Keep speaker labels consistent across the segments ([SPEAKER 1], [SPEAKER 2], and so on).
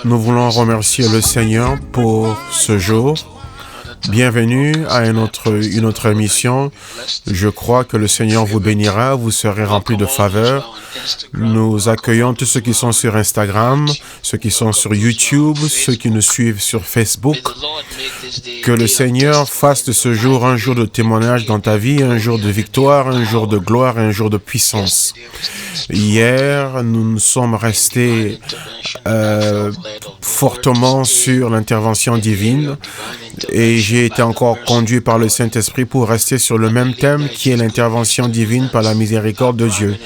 [SPEAKER 1] Nous voulons remercier le Seigneur pour ce jour. Bienvenue à une autre émission. Je crois que le Seigneur vous bénira, vous serez remplis de faveur. Nous accueillons tous ceux qui sont sur Instagram, ceux qui sont sur YouTube, ceux qui nous suivent sur Facebook. Que le Seigneur fasse de ce jour un jour de témoignage dans ta vie, un jour de victoire, un jour de gloire, un jour de puissance. Hier, nous sommes restés fortement sur l'intervention divine et j'ai été encore conduit par le Saint-Esprit pour rester sur le même thème qui est l'intervention divine par la miséricorde de Dieu.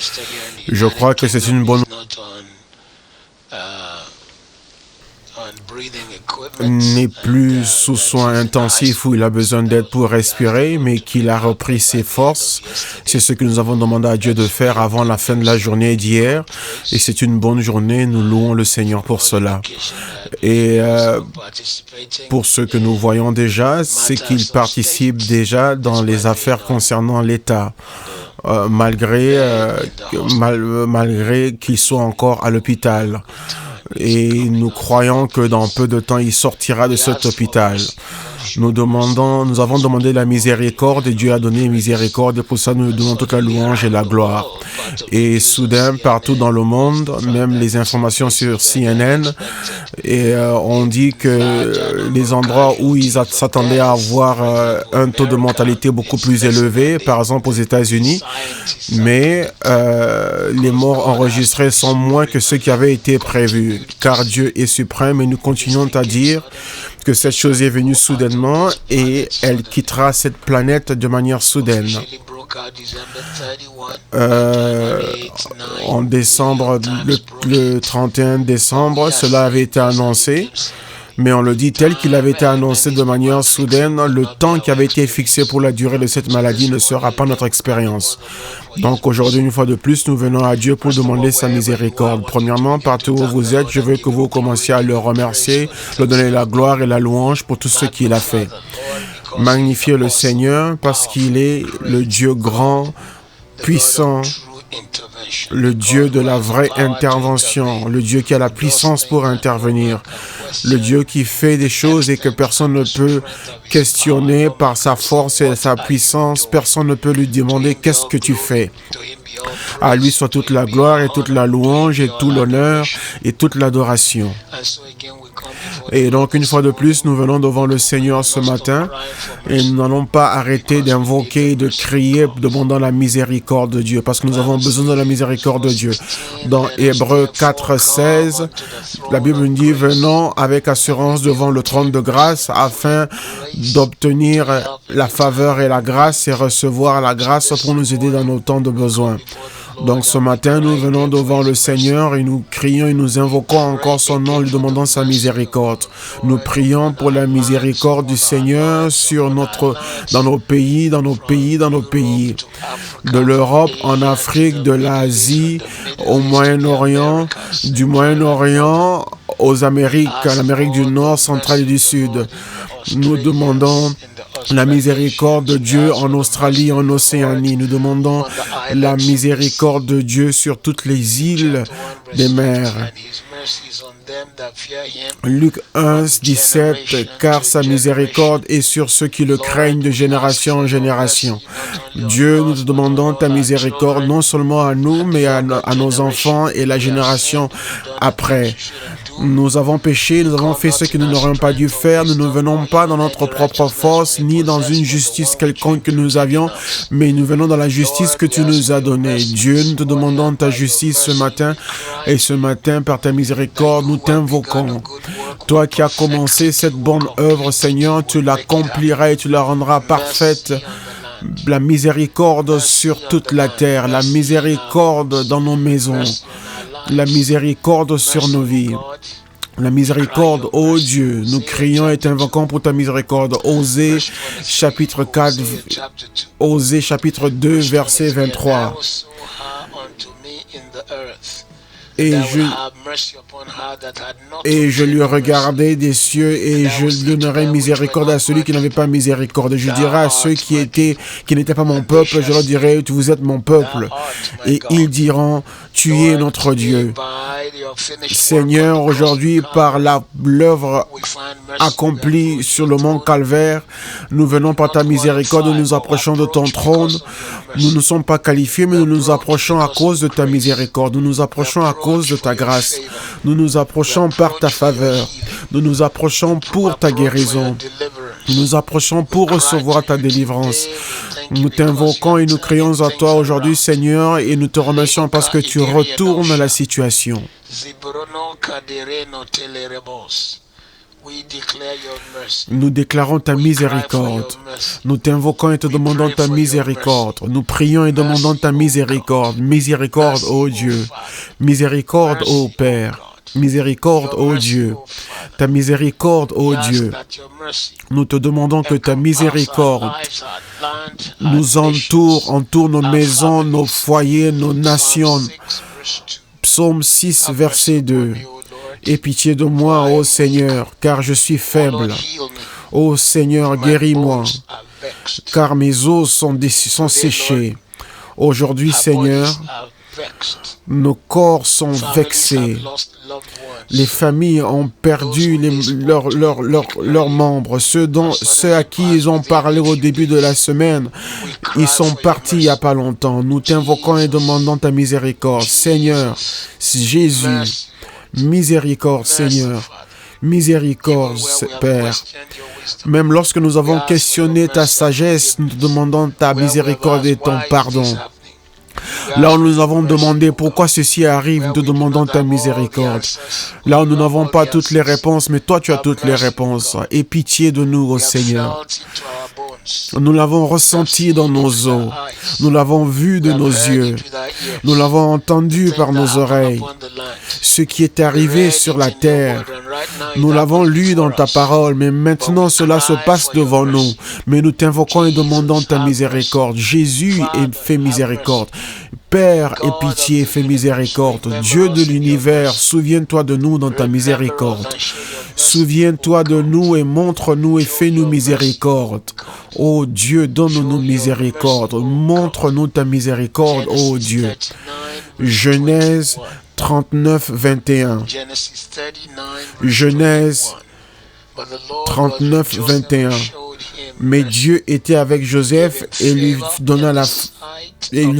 [SPEAKER 1] Je crois que c'est une bonne n'est plus sous soins intensifs où il a besoin d'aide pour respirer, mais qu'il a repris ses forces. C'est ce que nous avons demandé à Dieu de faire avant la fin de la journée d'hier. Et c'est une bonne journée, nous louons le Seigneur pour cela. Et pour ce que nous voyons déjà, c'est qu'il participe déjà dans les affaires concernant l'État. Malgré qu'il soit encore à l'hôpital. Et nous croyons que dans peu de temps, il sortira de cet hôpital. Nous avons demandé la miséricorde et Dieu a donné miséricorde et pour ça nous donnons toute la louange et la gloire. Et soudain, partout dans le monde, même les informations sur CNN, et on dit que les endroits où ils s'attendaient à avoir un taux de mortalité beaucoup plus élevé, par exemple aux États-Unis, mais les morts enregistrés sont moins que ceux qui avaient été prévus, car Dieu est suprême et nous continuons à dire que cette chose est venue soudainement et elle quittera cette planète de manière soudaine. En décembre, le 31 décembre, cela avait été annoncé, mais on le dit tel qu'il avait été annoncé de manière soudaine, le temps qui avait été fixé pour la durée de cette maladie ne sera pas notre expérience. Donc aujourd'hui, une fois de plus, nous venons à Dieu pour demander sa miséricorde. Premièrement, partout où vous êtes, je veux que vous commenciez à le remercier, lui donner la gloire et la louange pour tout ce qu'il a fait. Magnifiez le Seigneur parce qu'il est le Dieu grand, puissant, le Dieu de la vraie intervention, le Dieu qui a la puissance pour intervenir, le Dieu qui fait des choses et que personne ne peut questionner par sa force et sa puissance, personne ne peut lui demander qu'est-ce que tu fais. À lui soit toute la gloire et toute la louange et tout l'honneur et toute l'adoration. Et donc, une fois de plus, nous venons devant le Seigneur ce matin et nous n'allons pas arrêter d'invoquer et de crier demandant la miséricorde de Dieu parce que nous avons besoin de la miséricorde de Dieu. Dans Hébreux 4:16, la Bible nous dit « Venons avec assurance devant le trône de grâce afin d'obtenir la faveur et la grâce et recevoir la grâce pour nous aider dans nos temps de besoin. » Donc ce matin, nous venons devant le Seigneur et nous crions et nous invoquons encore son nom, lui demandant sa miséricorde. Nous prions pour la miséricorde du Seigneur dans nos pays, de l'Europe, en Afrique, de l'Asie, au Moyen-Orient, du Moyen-Orient aux Amériques, à l'Amérique du Nord, centrale et du Sud. Nous demandons la miséricorde de Dieu en Australie, en Océanie. Nous demandons la miséricorde de Dieu sur toutes les îles des mers. Luc 1:17, car sa miséricorde est sur ceux qui le craignent de génération en génération. Dieu, nous te demandons ta miséricorde non seulement à nous, mais à nos enfants et la génération après. Nous avons péché, nous avons fait ce que nous n'aurions pas dû faire. Nous ne venons pas dans notre propre force, ni dans une justice quelconque que nous avions, mais nous venons dans la justice que tu nous as donnée. Dieu, nous te demandons ta justice ce matin, et ce matin, par ta miséricorde, nous t'invoquons. Toi qui as commencé cette bonne œuvre, Seigneur, tu l'accompliras et tu la rendras parfaite. La miséricorde sur toute la terre, la miséricorde dans nos maisons, la miséricorde sur nos vies. La miséricorde, ô Dieu, nous crions et t'invoquons pour ta miséricorde. Osée, chapitre 4, Osée, chapitre 2, verset 23. Et je lui regardais des cieux et je donnerai miséricorde à celui qui n'avait pas miséricorde. Je dirai à ceux qui n'étaient pas mon peuple, je leur dirai, vous êtes mon peuple. Et ils diront, tu es notre Dieu. Seigneur, aujourd'hui, par l'œuvre accomplie sur le mont Calvaire, nous venons par ta miséricorde, nous nous approchons de ton trône. Nous ne sommes pas qualifiés, mais nous nous approchons à cause de ta miséricorde. Nous nous approchons à cause de ta grâce. Nous nous approchons par ta faveur. Nous nous approchons pour ta guérison. Nous nous approchons pour recevoir ta délivrance. Nous t'invoquons et nous crions à toi aujourd'hui, Seigneur, et nous te remercions parce que tu retournes la situation. Nous déclarons ta miséricorde. Nous t'invoquons et te demandons ta miséricorde. Nous prions et demandons ta miséricorde. Miséricorde, ô Dieu. Miséricorde, ô Père. Miséricorde, ô Dieu. Ta miséricorde, ô Dieu. Nous te demandons que ta miséricorde nous entoure nos maisons, nos foyers, nos nations. Psaume 6, verset 2. Aie pitié de moi, ô Seigneur, car je suis faible. Ô Seigneur, guéris-moi, car mes os sont séchés. Aujourd'hui, Seigneur, nos corps sont vexés. Les familles ont perdu leurs membres. Ceux à qui ils ont parlé au début de la semaine, ils sont partis il n'y a pas longtemps. Nous t'invoquons et demandons ta miséricorde. Seigneur, Jésus, miséricorde, Seigneur. Miséricorde, Père. Même lorsque nous avons questionné ta sagesse, nous te demandons ta miséricorde et ton pardon. Là où nous avons demandé pourquoi ceci arrive, nous te demandons ta miséricorde. Là où nous n'avons pas toutes les réponses, mais toi tu as toutes les réponses. Aie pitié de nous, ô Seigneur. Nous l'avons ressenti dans nos os. Nous l'avons vu de nos yeux. Nous l'avons entendu par nos oreilles. Ce qui est arrivé sur la terre, nous l'avons lu dans ta parole, mais maintenant cela se passe devant nous. Mais nous t'invoquons et demandons ta miséricorde. Jésus, fais miséricorde. Père, aie pitié, fais miséricorde. Dieu de l'univers, souviens-toi de nous dans ta miséricorde. Souviens-toi de nous et montre-nous et fais-nous miséricorde. Ô Dieu, donne-nous miséricorde. Montre-nous ta miséricorde, ô Dieu. Genèse 39, 21. Genèse 39, 21. Mais Dieu était avec Joseph et lui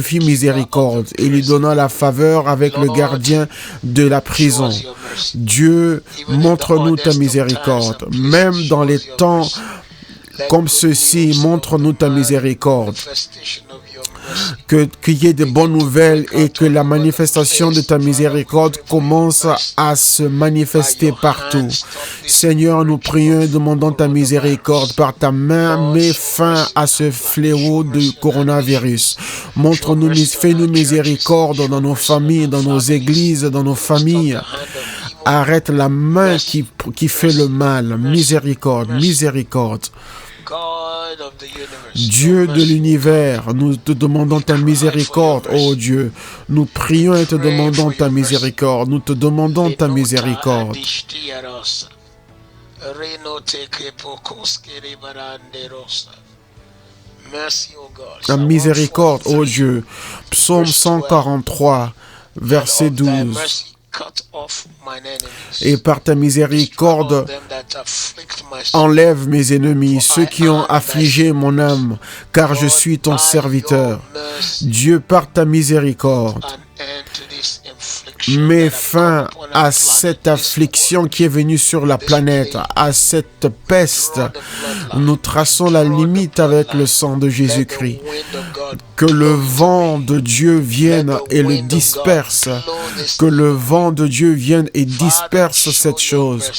[SPEAKER 1] fit miséricorde et lui donna la faveur avec le gardien de la prison. Dieu, montre-nous ta miséricorde. Même dans les temps comme ceux-ci, montre-nous ta miséricorde. Qu'il y ait de bonnes nouvelles et que la manifestation de ta miséricorde commence à se manifester partout. Seigneur, nous prions et demandons ta miséricorde. Par ta main, mets fin à ce fléau du coronavirus. Montre-nous, fais-nous miséricorde dans nos familles, dans nos églises, dans nos familles. Arrête la main qui fait le mal. Miséricorde, miséricorde. Dieu de l'univers, nous te demandons ta miséricorde, ô Dieu. Nous prions et te demandons ta miséricorde. Nous te demandons ta miséricorde. Ta miséricorde, ô Dieu. Psaume 143, verset 12. Et par ta miséricorde, enlève mes ennemis, ceux qui ont affligé mon âme, car je suis ton serviteur. Dieu, par ta miséricorde, mets fin à cette affliction qui est venue sur la planète, à cette peste. Nous traçons la limite avec le sang de Jésus-Christ. Que le vent de Dieu vienne et le disperse. Que le vent de Dieu vienne et disperse cette chose.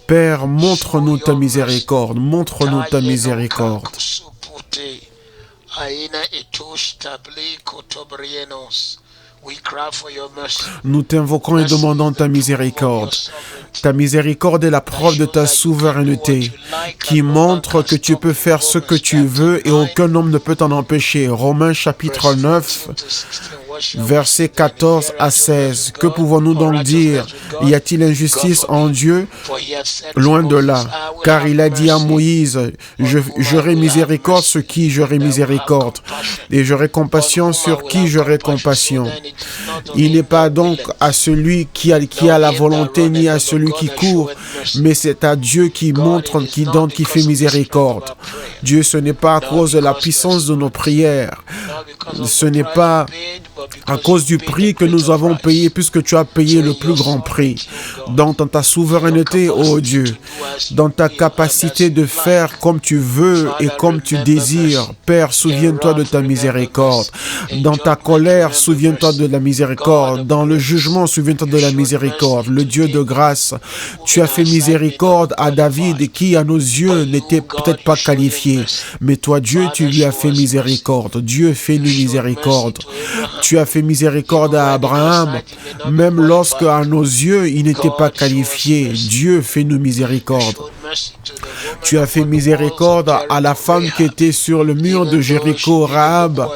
[SPEAKER 1] Père, montre-nous ta miséricorde. Montre-nous ta miséricorde. Nous t'invoquons et demandons ta miséricorde. Ta miséricorde est la preuve de ta souveraineté, qui montre que tu peux faire ce que tu veux et aucun homme ne peut t'en empêcher. Romains chapitre 9, Versets 14 à 16. Que pouvons-nous donc dire? Y a-t-il injustice en Dieu? Loin de là. Car il a dit à Moïse, j'aurai miséricorde sur qui j'aurai miséricorde, et j'aurai compassion sur qui j'aurai compassion. Il n'est pas donc à celui qui a la volonté, ni à celui qui court, mais c'est à Dieu qui montre, qui donne, qui fait miséricorde. Dieu, ce n'est pas à cause de la puissance de nos prières. Ce n'est pas à cause du prix que nous avons payé, puisque tu as payé le plus grand prix. Dans ta souveraineté, ô Dieu, dans ta capacité de faire comme tu veux et comme tu désires, Père, souviens-toi de ta miséricorde. Dans ta colère, souviens-toi de la miséricorde. Dans le jugement, souviens-toi de la miséricorde. Le Dieu de grâce, tu as fait miséricorde à David, qui à nos yeux n'était peut-être pas qualifié. Mais toi, Dieu, tu lui as fait miséricorde. Dieu, fais-nous miséricorde. Tu as fait miséricorde à Abraham, même lorsque à nos yeux, il n'était pas qualifié. Dieu, fais-nous miséricorde. Tu as fait miséricorde à la femme qui était sur le mur de Jéricho, Rahab,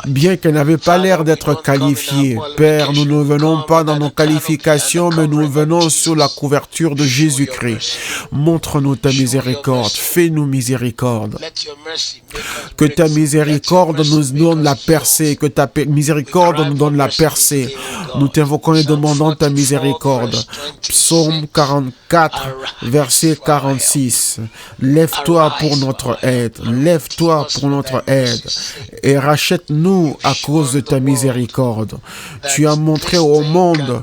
[SPEAKER 1] bien qu'elle n'avait pas l'air d'être qualifiée. Père, nous ne venons pas dans nos qualifications, mais nous venons sur la couverture de Jésus-Christ. Montre-nous ta miséricorde, fais-nous miséricorde. Que ta miséricorde nous donne la percée, que ta miséricorde nous donne la percée. Nous t'invoquons et demandons ta miséricorde. Psaume 44, verset 46. Lève-toi pour notre aide, lève-toi pour notre aide, et rachète-nous à cause de ta miséricorde. Tu as montré au monde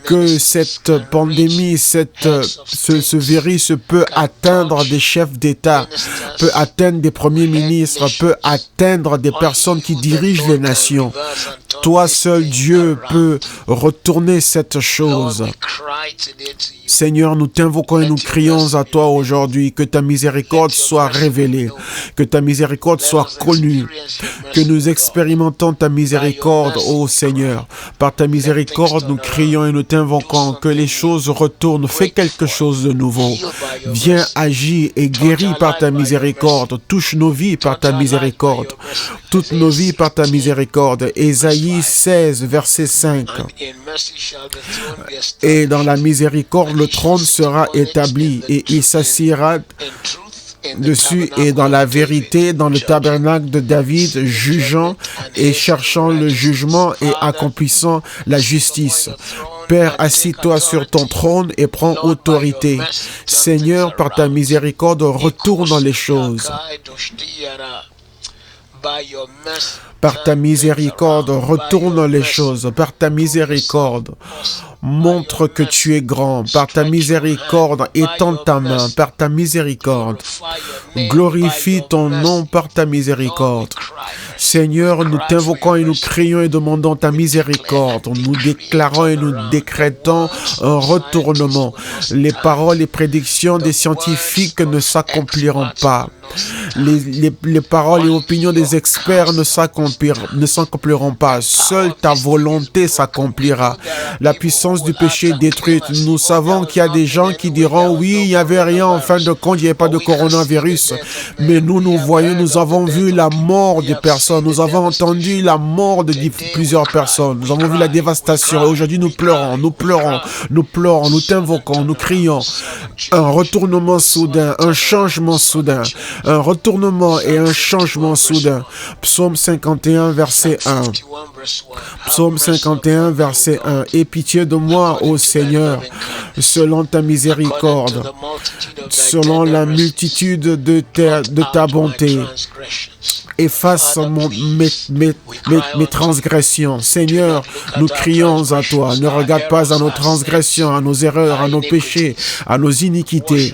[SPEAKER 1] que cette pandémie, ce virus peut atteindre des chefs d'État, peut atteindre des premiers ministres, peut atteindre des personnes qui dirigent les nations. Toi seul, Dieu, peux retourner cette chose. Seigneur, nous t'invoquons et nous crions à toi aujourd'hui, que ta miséricorde soit révélée, que ta miséricorde soit connue, que nous expérimentons ta miséricorde, ô Seigneur. Par ta miséricorde, nous crions et nous t'invoquons, que les choses retournent, fais quelque chose de nouveau. Viens agir et guéris par ta miséricorde, touche nos vies par ta miséricorde, toutes nos vies par ta miséricorde. Ésaïe 16, verset 5. Et dans la miséricorde, le trône sera établi et il s'assiera dessus, et dans la vérité, dans le tabernacle de David, jugeant et cherchant le jugement et accomplissant la justice. Père, assis-toi sur ton trône et prends autorité. Seigneur, par ta miséricorde, retourne les choses. Par ta miséricorde, retourne les choses. Par ta miséricorde, montre que tu es grand. Par ta miséricorde, étends ta main. Par ta miséricorde, glorifie ton nom par ta miséricorde. Seigneur, nous t'invoquons et nous crions et demandons ta miséricorde. Nous déclarons et nous décrétons un retournement. Les paroles et prédictions des scientifiques ne s'accompliront pas. Les paroles et opinions des experts ne s'accompliront pas. Seule ta volonté s'accomplira. La puissance du péché est détruite. Nous savons qu'il y a des gens qui diront, oui, il n'y avait rien, en fin de compte, il n'y avait pas de coronavirus. Mais nous voyons, nous avons vu la mort des personnes. Nous avons entendu la mort de plusieurs personnes. Nous avons vu la dévastation. Et aujourd'hui, nous pleurons, nous t'invoquons, nous crions. Un retournement soudain, un changement soudain. Un retournement et un changement soudain. Psaume 51, verset 1. Psaume 51, verset 1. Aie pitié de moi, ô Seigneur, selon ta miséricorde, selon la multitude de ta bonté. Efface mes transgressions. Seigneur, nous crions à toi. Ne regarde pas à nos transgressions, à nos erreurs, à nos péchés, à nos iniquités.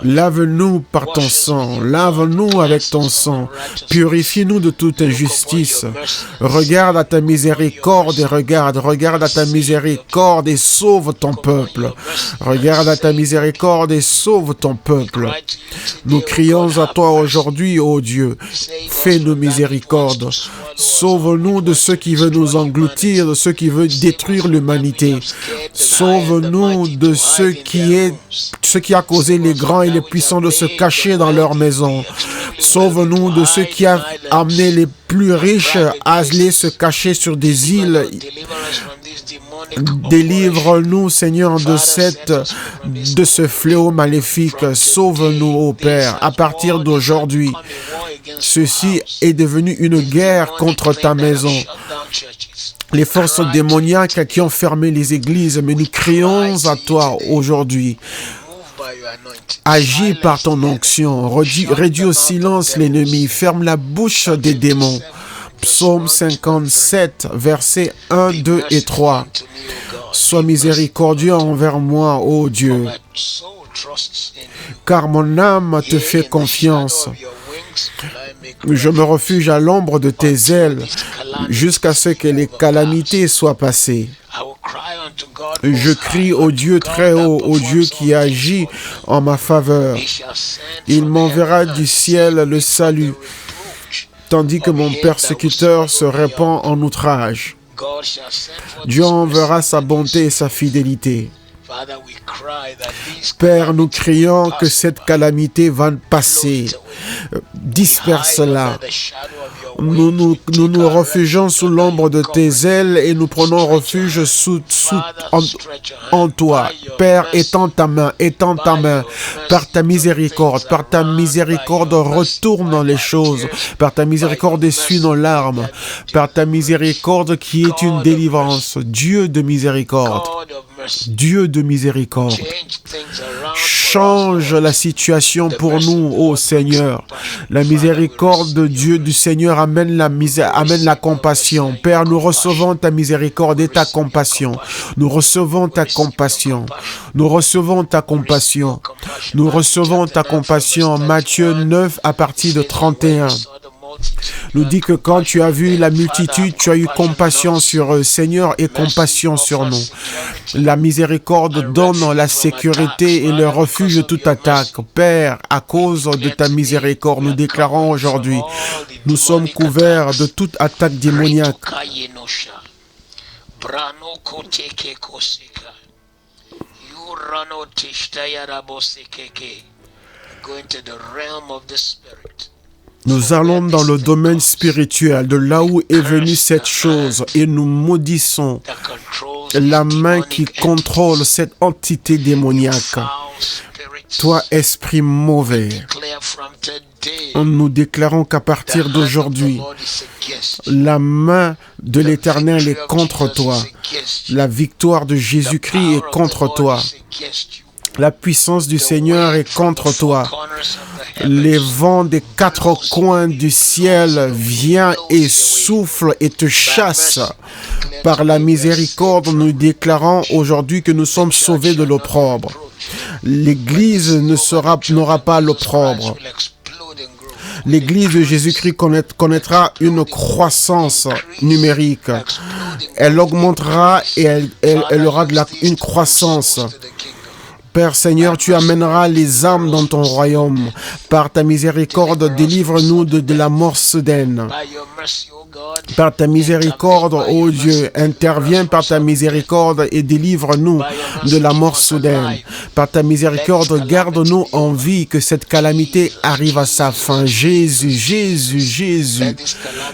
[SPEAKER 1] Lave-nous par ton sang, lave-nous avec ton sang, purifie-nous de toute injustice. Regarde à ta miséricorde et regarde à ta miséricorde et sauve ton peuple. Regarde à ta miséricorde et sauve ton peuple. Nous crions à toi aujourd'hui, ô Dieu, fais-nous miséricorde. Sauve-nous de ceux qui veulent nous engloutir, de ceux qui veulent détruire l'humanité. Sauve-nous de ceux qui ce qui a causé les grands et les puissants de se cacher dans leur maison. Sauve-nous de ceux qui ont amené les plus riches à aller se cacher sur des îles. Délivre-nous, Seigneur, de ce fléau maléfique. Sauve-nous, ô Père, à partir d'aujourd'hui. Ceci est devenu une guerre contre ta maison. Les forces démoniaques qui ont fermé les églises, mais nous crions à toi aujourd'hui. Agis par ton onction, réduis au silence l'ennemi, ferme la bouche des démons. Psaume 57, versets 1, 2 et 3. Sois miséricordieux envers moi, ô Dieu, car mon âme te fait confiance. Je me refuge à l'ombre de tes ailes jusqu'à ce que les calamités soient passées. Je crie au Dieu très haut, au Dieu qui agit en ma faveur. Il m'enverra du ciel le salut, tandis que mon persécuteur se répand en outrage. Dieu enverra sa bonté et sa fidélité. Père, nous crions que cette calamité va passer. Disperse-la. Nous nous refugions sous l'ombre de tes ailes et nous prenons refuge en toi. Père, étends ta main, par ta miséricorde, retourne les choses, par ta miséricorde essuie nos larmes, par ta miséricorde qui est une délivrance. Dieu de miséricorde. Dieu de miséricorde, change la situation pour nous, ô Seigneur. La miséricorde de Dieu du Seigneur amène la compassion. Père, nous recevons ta miséricorde et ta compassion. Nous recevons ta compassion. Nous recevons ta compassion. Nous recevons ta compassion. Matthieu 9 à partir de 31. Nous dit que quand tu as vu la multitude, tu as eu compassion sur eux. Seigneur, aie compassion sur nous. La miséricorde donne la sécurité et le refuge de toute attaque. Père, à cause de ta miséricorde, nous déclarons aujourd'hui, nous sommes couverts de toute attaque démoniaque. Nous allons dans le domaine spirituel, de là où est venue cette chose, et nous maudissons la main qui contrôle cette entité démoniaque. Toi, esprit mauvais, nous déclarons qu'à partir d'aujourd'hui, la main de l'Éternel est contre toi. La victoire de Jésus-Christ est contre toi. La puissance du Seigneur est contre toi. Les vents des quatre coins du ciel viennent et soufflent et te chassent. Par la miséricorde, nous déclarons aujourd'hui que nous sommes sauvés de l'opprobre. L'Église n'aura pas l'opprobre. L'Église de Jésus-Christ connaîtra une croissance numérique. Elle augmentera et elle aura une croissance. Père Seigneur, tu amèneras les âmes dans ton royaume. Par ta miséricorde, délivre-nous de la mort soudaine. Par ta miséricorde, ô Dieu, interviens par ta miséricorde et délivre-nous de la mort soudaine. Par ta miséricorde, garde-nous en vie, que cette calamité arrive à sa fin. Jésus,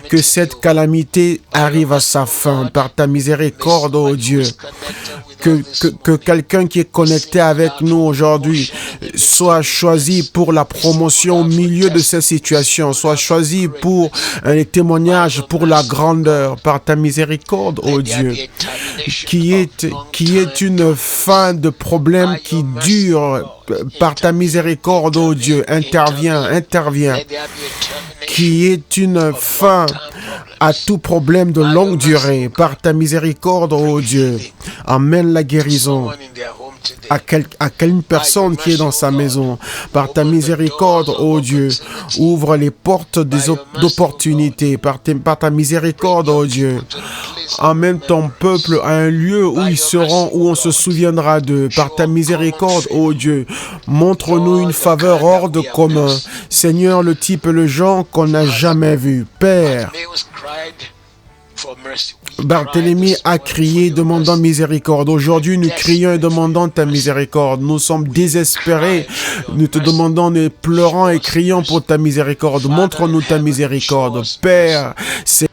[SPEAKER 1] que cette calamité arrive à sa fin. Par ta miséricorde, ô Dieu. Que quelqu'un qui est connecté avec nous aujourd'hui soit choisi pour la promotion au milieu de cette situation, soit choisi pour un témoignage, pour la grandeur, par ta miséricorde, ô Dieu, qui est une fin de problème qui dure. Par ta miséricorde, ô Dieu, interviens, qui est une fin à tout problème de longue durée. Par ta miséricorde, ô Dieu, amène la guérison à une personne qui est dans sa maison. Par ta miséricorde, ô Dieu, ouvre les portes d'opportunités. Par ta miséricorde, ô Dieu, amène ton peuple à un lieu où ils seront, où on se souviendra d'eux. Par ta miséricorde, ô Dieu, montre-nous une faveur hors de commun. Seigneur, le type et le genre qu'on n'a jamais vu. Père, Barthélemy a crié demandant miséricorde. Aujourd'hui, nous crions et demandons ta miséricorde. Nous sommes désespérés. Nous te demandons, nous pleurons et crions pour ta miséricorde. Montre-nous ta miséricorde. Père, c'est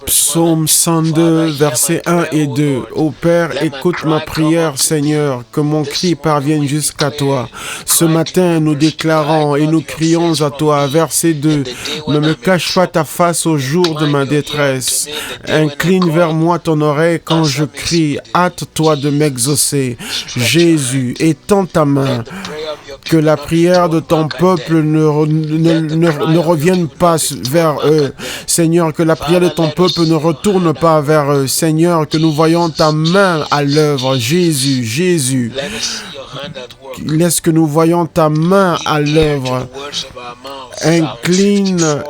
[SPEAKER 1] Psaume 102, versets 1 et 2. Ô Père, écoute ma prière, Seigneur, que mon cri parvienne jusqu'à toi. Ce matin, nous déclarons et nous crions à toi. Verset 2. Ne me cache pas ta face au jour de ma détresse. Incline vers moi ton oreille quand je crie. Hâte-toi de m'exaucer. Jésus, étends ta main. Que la prière de ton peuple ne revienne pas vers eux. Seigneur, que la prière de ton peuple ne retourne pas vers eux. Seigneur, que nous voyons ta main à l'œuvre. Jésus, Jésus. Laisse que nous voyons ta main à l'œuvre. Incline,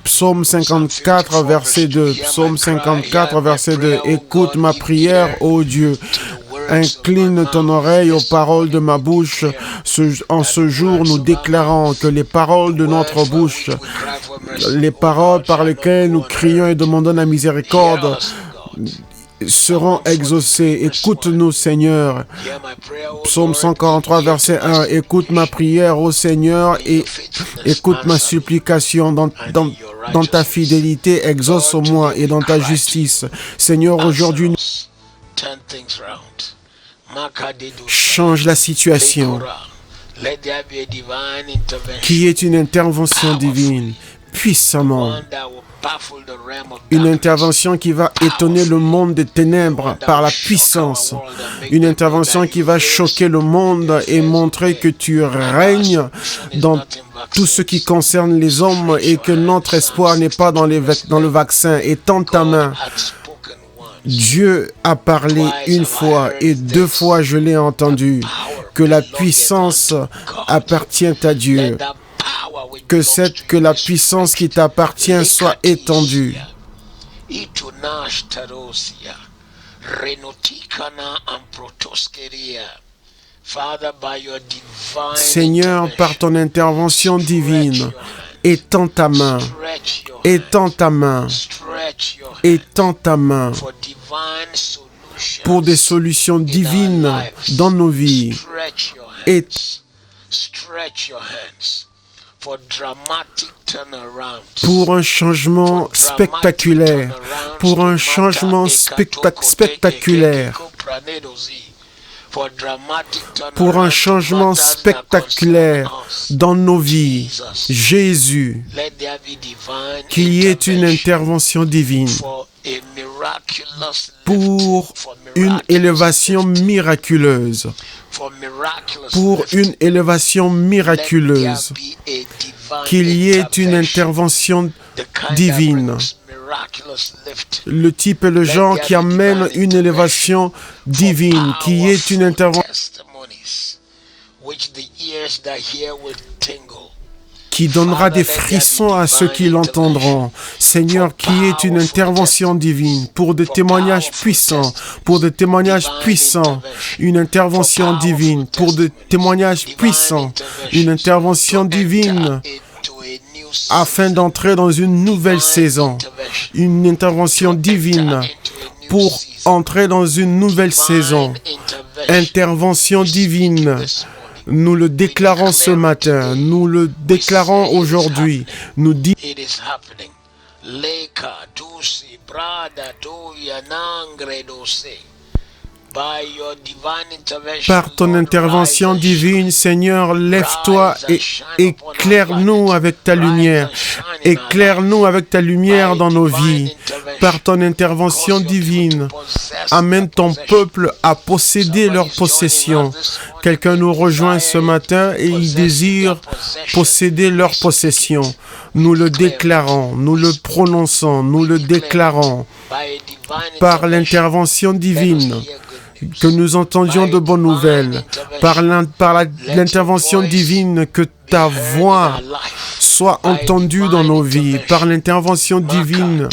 [SPEAKER 1] Psaume 54, verset 2. Psaume 54, verset 2. Écoute ma prière, ô Dieu. Incline ton oreille aux paroles de ma bouche. En ce jour, nous déclarons que les paroles de notre bouche, les paroles par lesquelles nous crions et demandons la miséricorde, seront exaucées. Écoute-nous, Seigneur. Psaume 143, verset 1. Écoute ma prière, ô Seigneur, et écoute ma supplication dans ta fidélité. Exauce-moi et dans ta justice. Seigneur, aujourd'hui, change la situation, qui est une intervention divine, puissamment. Une intervention qui va étonner le monde des ténèbres par la puissance. Une intervention qui va choquer le monde et montrer que tu règnes dans tout ce qui concerne les hommes et que notre espoir n'est pas dans le vaccin. Étends ta main. Dieu a parlé une fois et deux fois je l'ai entendu, que la puissance appartient à Dieu, que la puissance qui t'appartient soit étendue. Seigneur, par ton intervention divine, étends ta main, étends ta main, étends ta main pour des solutions divines dans nos vies. Et pour un changement spectaculaire, pour un changement spectaculaire, pour un changement spectaculaire dans nos vies. Jésus, qu'il y ait une intervention divine pour une élévation miraculeuse. Pour une élévation miraculeuse. Qu'il y ait une intervention divine. Le type et le genre qui amène une élévation divine, qui est une intervention qui donnera des frissons à ceux qui l'entendront. Seigneur, qui est une intervention divine pour des témoignages puissants, pour des témoignages puissants, une intervention divine pour des témoignages puissants, une intervention divine afin d'entrer dans une nouvelle saison, une intervention divine pour entrer dans une nouvelle saison, intervention divine. Nous le déclarons ce matin, nous le déclarons aujourd'hui, nous disons par ton intervention divine, Seigneur, lève-toi et éclaire-nous avec ta lumière. Éclaire-nous avec ta lumière dans nos vies. Par ton intervention divine, amène ton peuple à posséder leur possession. Quelqu'un nous rejoint ce matin et il désire posséder leur possession. Nous le déclarons, nous le prononçons, nous le déclarons. Par l'intervention divine, que nous entendions de bonnes nouvelles, par l'intervention divine, que ta voix soit entendue dans nos vies, par l'intervention divine,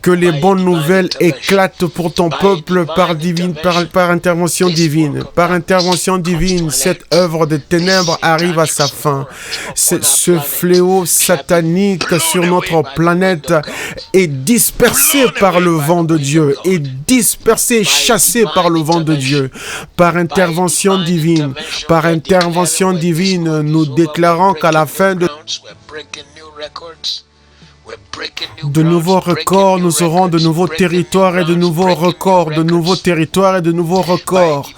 [SPEAKER 1] Que les bonnes nouvelles éclatent pour ton peuple par intervention divine. Par intervention divine, cette œuvre de ténèbres arrive à sa fin. Ce fléau satanique sur notre planète est dispersé par le vent de Dieu, est dispersé, chassé par le vent de Dieu. Par intervention divine, nous déclarons qu'à la fin de nouveaux records, nous aurons de nouveaux territoires et de nouveaux records, de nouveaux territoires et de nouveaux records.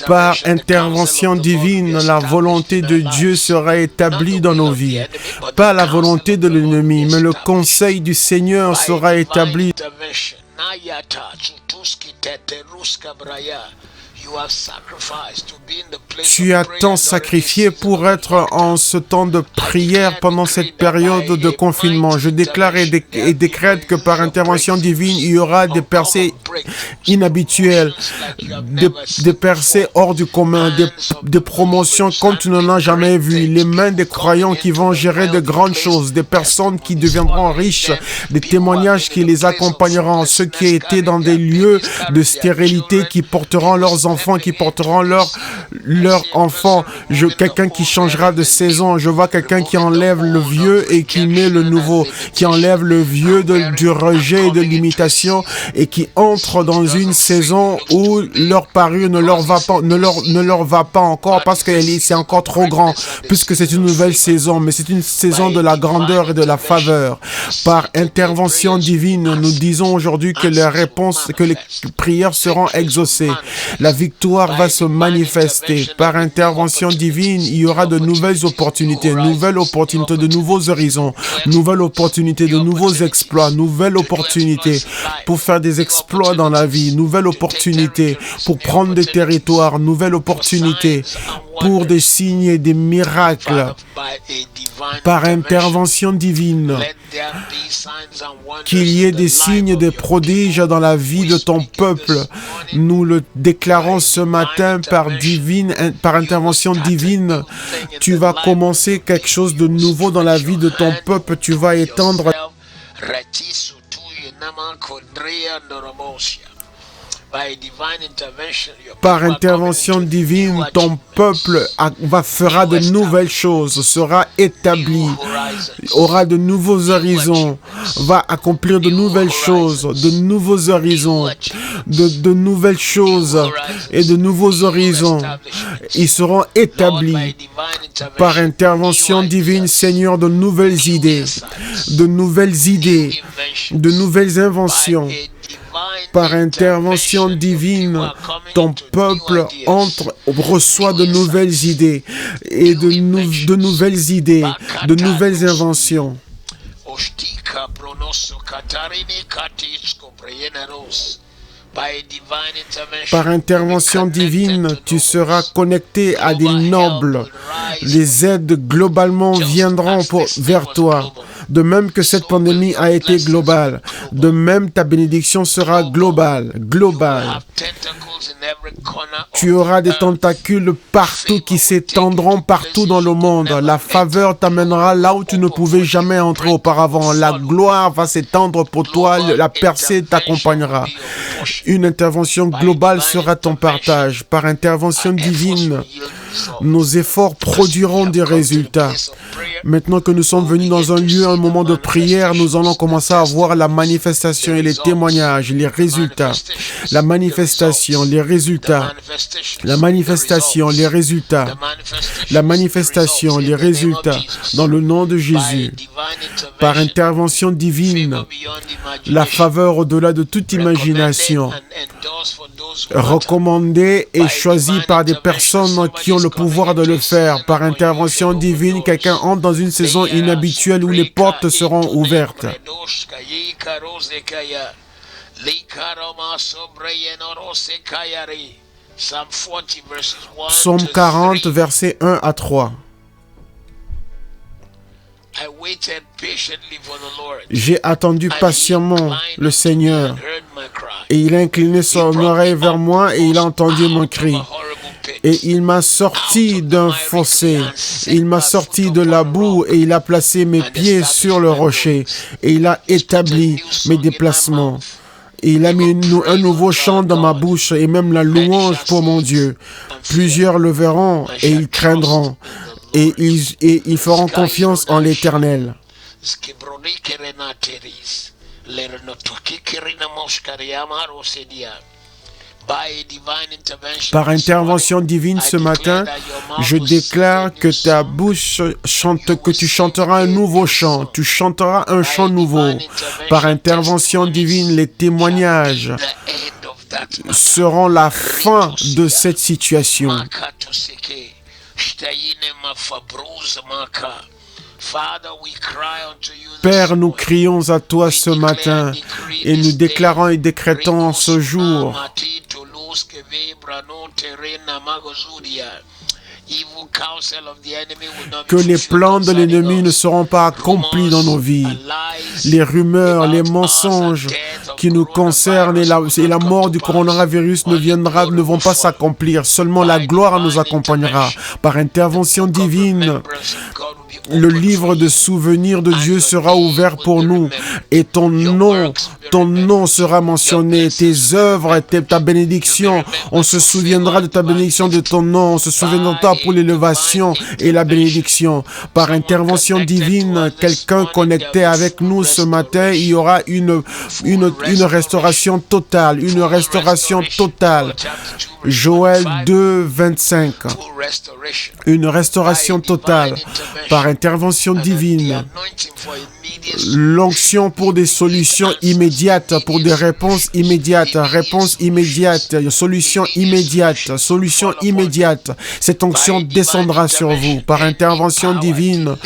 [SPEAKER 1] Par intervention divine, la volonté de Dieu sera établie dans nos vies. Pas la volonté de l'ennemi, mais le conseil du Seigneur sera établi. Tu as tant sacrifié pour être en ce temps de prière pendant cette période de confinement. Je déclare et décrète que par intervention divine, il y aura des percées inhabituelles, des percées hors du commun, des promotions comme tu n'en as jamais vu. Les mains des croyants qui vont gérer de grandes choses, des personnes qui deviendront riches, des témoignages qui les accompagneront, ceux qui étaient dans des lieux de stérilité, qui porteront leurs enfants, qui porteront leurs enfants. Quelqu'un qui changera de saison. Je vois quelqu'un qui enlève le vieux et qui met le nouveau, qui enlève le vieux du rejet et de l'imitation et qui entre dans une saison où leur parure ne leur va pas encore parce que c'est encore trop grand, puisque c'est une nouvelle saison, mais c'est une saison de la grandeur et de la faveur. Par intervention divine, nous disons aujourd'hui que les réponses, que les prières seront exaucées. La victoire va se manifester. Par intervention divine, il y aura de nouvelles opportunités, de nouveaux horizons, nouvelles opportunités, de nouveaux exploits, nouvelles opportunités pour faire des exploits dans la vie, nouvelles opportunités pour prendre des territoires, nouvelles opportunités pour des signes et des miracles. Par intervention divine, qu'il y ait des signes, des prodiges dans la vie de ton peuple. Nous le déclarons ce matin par intervention divine. Tu vas commencer quelque chose de nouveau dans la vie de ton peuple. Tu vas étendre. Par intervention divine, ton peuple fera de nouvelles choses, sera établi, aura de nouveaux horizons, va accomplir de nouvelles choses, de nouveaux horizons, de nouvelles choses et de nouveaux horizons. Ils seront établis par intervention divine, Seigneur, de nouvelles idées, de nouvelles inventions. Par intervention divine, ton peuple reçoit de nouvelles idées et de nouvelles inventions. Par intervention divine, tu seras connecté à des nobles. Les aides globalement viendront vers toi. De même que cette pandémie a été globale, de même ta bénédiction sera globale. Tu auras des tentacules partout qui s'étendront partout dans le monde. La faveur t'amènera là où tu ne pouvais jamais entrer auparavant. La gloire va s'étendre pour toi, la percée t'accompagnera. Une intervention globale sera ton partage. Par intervention divine, nos efforts produiront des résultats. Maintenant que nous sommes venus dans un lieu, un moment de prière, nous allons commencer à voir la manifestation et les témoignages, les résultats. La manifestation, les résultats. La manifestation, les résultats. La manifestation, les résultats. Dans le nom de Jésus. Par intervention divine, la faveur au-delà de toute imagination. Recommandée et choisie par des personnes qui ont le pouvoir de le faire. Par intervention divine, quelqu'un entre dans une saison inhabituelle où les portes seront ouvertes. Psaume 40, versets 1 à 3. J'ai attendu patiemment le Seigneur, et il a incliné son oreille vers moi, et il a entendu mon cri. Et il m'a sorti d'un fossé. Il m'a sorti de la boue et il a placé mes pieds sur le rocher. Et il a établi mes déplacements. Et il a mis un nouveau chant dans ma bouche et même la louange pour mon Dieu. Plusieurs le verront et ils craindront. Et ils feront confiance en l'Éternel. Par intervention divine ce matin, je déclare que ta bouche chante, que tu chanteras un nouveau chant, tu chanteras un chant nouveau. Par intervention divine, les témoignages seront la fin de cette situation. Père, nous crions à toi ce matin et nous déclarons et décrétons ce jour que les plans de l'ennemi ne seront pas accomplis dans nos vies. Les rumeurs, les mensonges qui nous concernent et la mort du coronavirus ne vont pas s'accomplir. Seulement la gloire nous accompagnera. Par intervention divine, le livre de souvenirs de Dieu sera ouvert pour nous et ton nom sera mentionné, tes œuvres, ta bénédiction. On se souviendra de ta bénédiction, de ton nom. On se souviendra de toi pour l'élévation et la bénédiction. Par intervention divine, quelqu'un connecté avec nous ce matin, il y aura une restauration totale, une restauration totale. Joël 2, 25. Une restauration totale par intervention divine. L'onction pour des solutions immédiates, pour des réponses immédiates, solution immédiate. Cette onction descendra sur vous par intervention divine.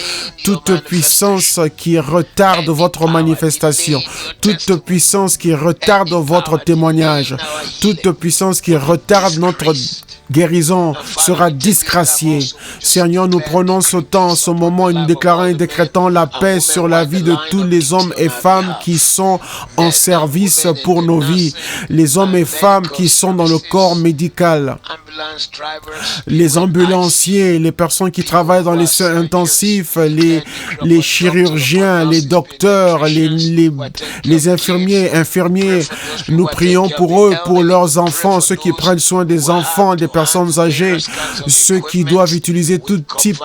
[SPEAKER 1] Toute puissance qui retarde votre manifestation, toute puissance qui retarde votre témoignage, toute puissance qui retarde notre guérison sera disgraciée. Seigneur, nous prenons ce temps, ce moment, et nous déclarons et décrétons la paix sur la vie de tous les hommes et femmes qui sont en service pour nos vies, les hommes et femmes qui sont dans le corps médical, les ambulanciers, les personnes qui travaillent dans les soins intensifs, les chirurgiens, les docteurs, les infirmiers. Nous prions pour eux, pour leurs enfants, ceux qui prennent soin des enfants, des personnes âgées, ceux qui doivent utiliser tout type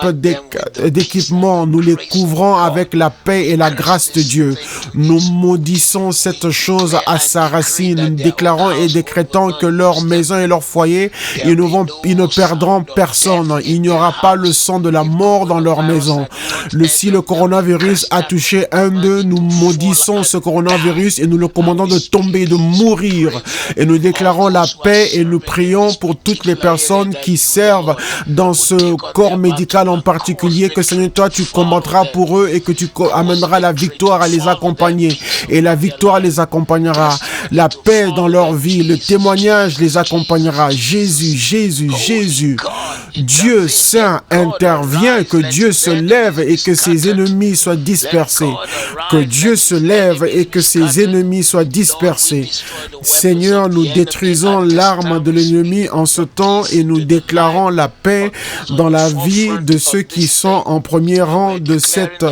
[SPEAKER 1] d'équipement. Nous les couvrons avec la paix et la grâce de Dieu. Nous maudissons cette chose à sa racine. Nous déclarons et décrétons que leur maison et leur foyer, ils ne perdront personne. Il n'y aura pas le sang de la mort dans leur maison. Si le coronavirus a touché un d'eux, nous maudissons ce coronavirus et nous le commandons de tomber, de mourir. Et nous déclarons la paix et nous prions pour toutes les personnes qui servent dans ce corps médical en particulier, que Seigneur, toi, tu combattras pour eux et que tu amèneras la victoire à les accompagner. Et la victoire les accompagnera. La paix dans leur vie, le témoignage les accompagnera. Jésus, Dieu Saint intervient, que Dieu se lève et que ses ennemis soient dispersés. Que Dieu se lève et que ses ennemis soient dispersés. Seigneur, nous détruisons l'arme de l'ennemi en ce temps et nous déclarons la paix dans la vie de ceux qui sont en premier rang de cette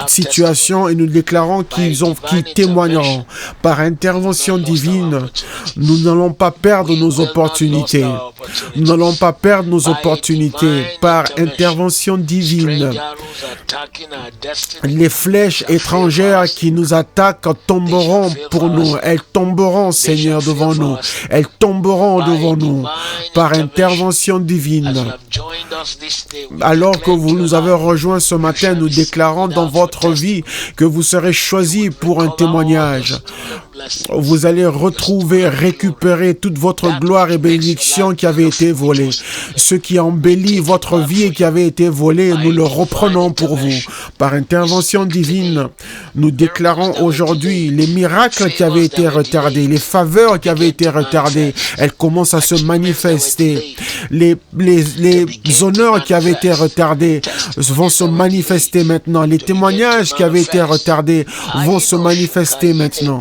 [SPEAKER 1] situation et nous déclarons qu'ils témoigneront. Par intervention divine, nous n'allons pas perdre nos opportunités. Nous n'allons pas perdre nos opportunités. Par intervention divine, les flèches étrangères qui nous attaquent tomberont pour nous. Elles tomberont, Seigneur, devant nous. Elles tomberont devant nous. Par intervention divine. Alors que vous nous avez rejoints ce matin, nous déclarons dans votre vie que vous serez choisis pour un témoignage. Vous allez retrouver, récupérer toute votre gloire et bénédiction qui avait été volée. Ce qui embellit votre vie et qui avait été volé, nous le reprenons pour vous. Par intervention divine, nous déclarons aujourd'hui les miracles qui avaient été retardés, les faveurs qui avaient été retardées, elles commencent à se manifester. Les honneurs qui avaient été retardés vont se manifester maintenant. Les témoignages qui avaient été retardés vont se manifester maintenant.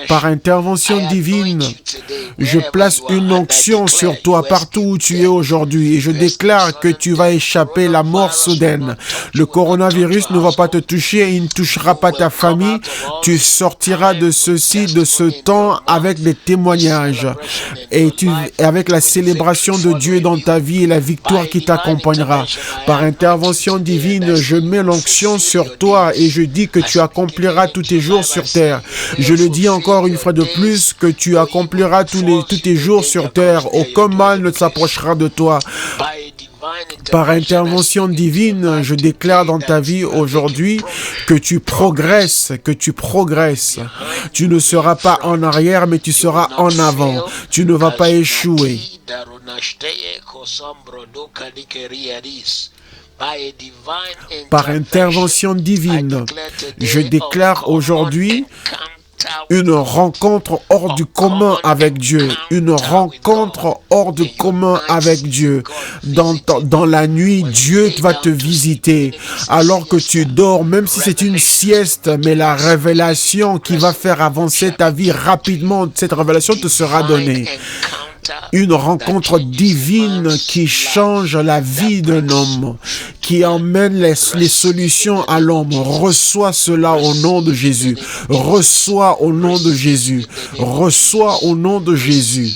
[SPEAKER 1] Par intervention divine, je place une onction sur toi partout où tu es aujourd'hui et je déclare que tu vas échapper la mort soudaine. Le coronavirus ne va pas te toucher, il ne touchera pas ta famille. Tu sortiras de de ce temps avec des témoignages et avec la célébration de Dieu dans ta vie et la victoire qui t'accompagnera. Par intervention divine, je mets l'onction sur toi et je dis que tu accompliras tous tes jours sur terre. Je le dis encore une fois de plus, que tu accompliras tous tes jours sur terre. Aucun mal ne s'approchera de toi. Par intervention divine, je déclare dans ta vie aujourd'hui que tu progresses, que tu progresses. Tu ne seras pas en arrière, mais tu seras en avant. Tu ne vas pas échouer. Par intervention divine, je déclare aujourd'hui une rencontre hors du commun avec Dieu. Une rencontre hors du commun avec Dieu. Dans la nuit, Dieu va te visiter. Alors que tu dors, même si c'est une sieste, mais la révélation qui va faire avancer ta vie rapidement, cette révélation te sera donnée. Une rencontre divine qui change la vie d'un homme, qui emmène les solutions à l'homme. Reçois cela au nom de Jésus. Reçois au nom de Jésus. Reçois au nom de Jésus.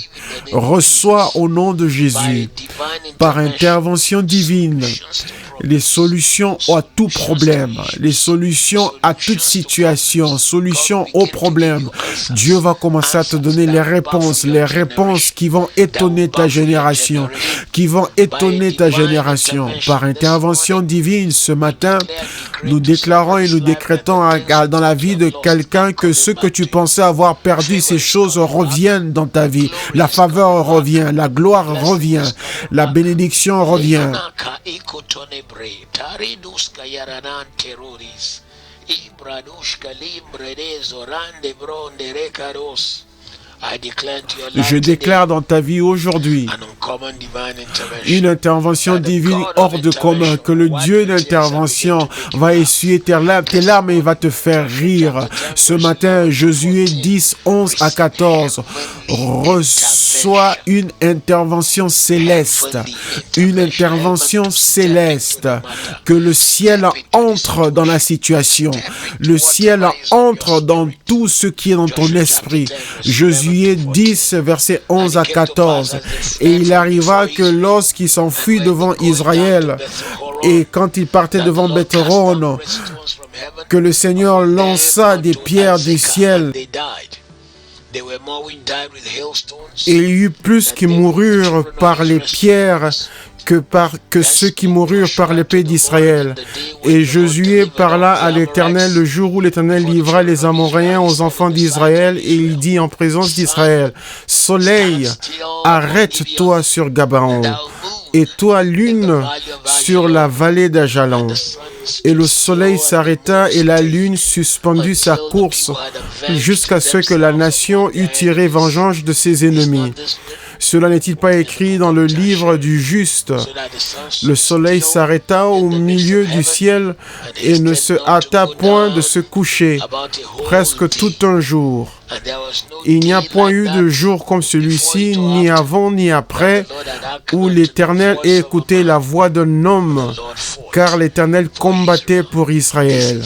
[SPEAKER 1] Reçois au nom de Jésus. Par intervention divine, les solutions à tout problème, les solutions à toute situation, solutions aux problèmes. Dieu va commencer à te donner les réponses qui vont étonner ta génération, qui vont étonner ta génération. Par intervention divine, ce matin, nous déclarons et nous décrétons dans la vie de quelqu'un que ce que tu pensais avoir perdu, ces choses reviennent dans ta vie. La faveur revient, la gloire revient, la bénédiction revient. Je déclare dans ta vie aujourd'hui une intervention divine hors de commun, que le Dieu d'intervention va essuyer tes larmes et il va te faire rire. Ce matin, Josué 10, 11 à 14, reçois une intervention céleste, que le ciel entre dans la situation, le ciel entre dans tout ce qui est dans ton esprit. Josué 10, versets 11 à 14. Et il arriva que lorsqu'il s'enfuit devant Israël, et quand il partait devant Beth-horon, que le Seigneur lança des pierres du ciel. Et il y eut plus qui moururent par les pierres que ceux qui moururent par l'épée d'Israël. Et Josué parla à l'Éternel le jour où l'Éternel livra les Amoréens aux enfants d'Israël, et il dit en présence d'Israël, « Soleil, arrête-toi sur Gabaon, et toi, lune, sur la vallée d'Ajalon. » Et le soleil s'arrêta et la lune suspendit sa course jusqu'à ce que la nation eût tiré vengeance de ses ennemis. Cela n'est-il pas écrit dans le livre du juste? Le soleil s'arrêta au milieu du ciel et ne se hâta point de se coucher, presque tout un jour. Il n'y a point eu de jour comme celui-ci, ni avant ni après, où l'Éternel ait écouté la voix d'un homme, car l'Éternel combattait pour Israël.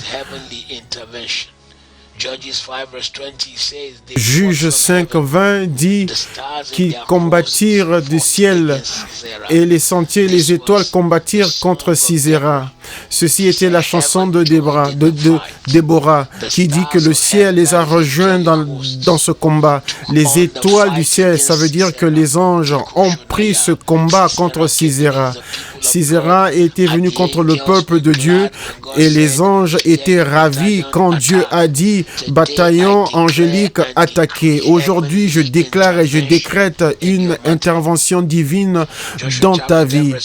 [SPEAKER 1] Juge 5, 20 dit qu'ils combattirent du ciel et les sentiers et les étoiles combattirent contre Sisera. Ceci était la chanson de Déborah qui dit que le ciel les a rejoints dans ce combat. Les étoiles du ciel, ça veut dire que les anges ont pris ce combat contre Sisera. Sisera était venu contre le peuple de Dieu et les anges étaient ravis quand Dieu a dit « Bataillon angélique attaqué ». Aujourd'hui, je déclare et je décrète une intervention divine dans ta vie.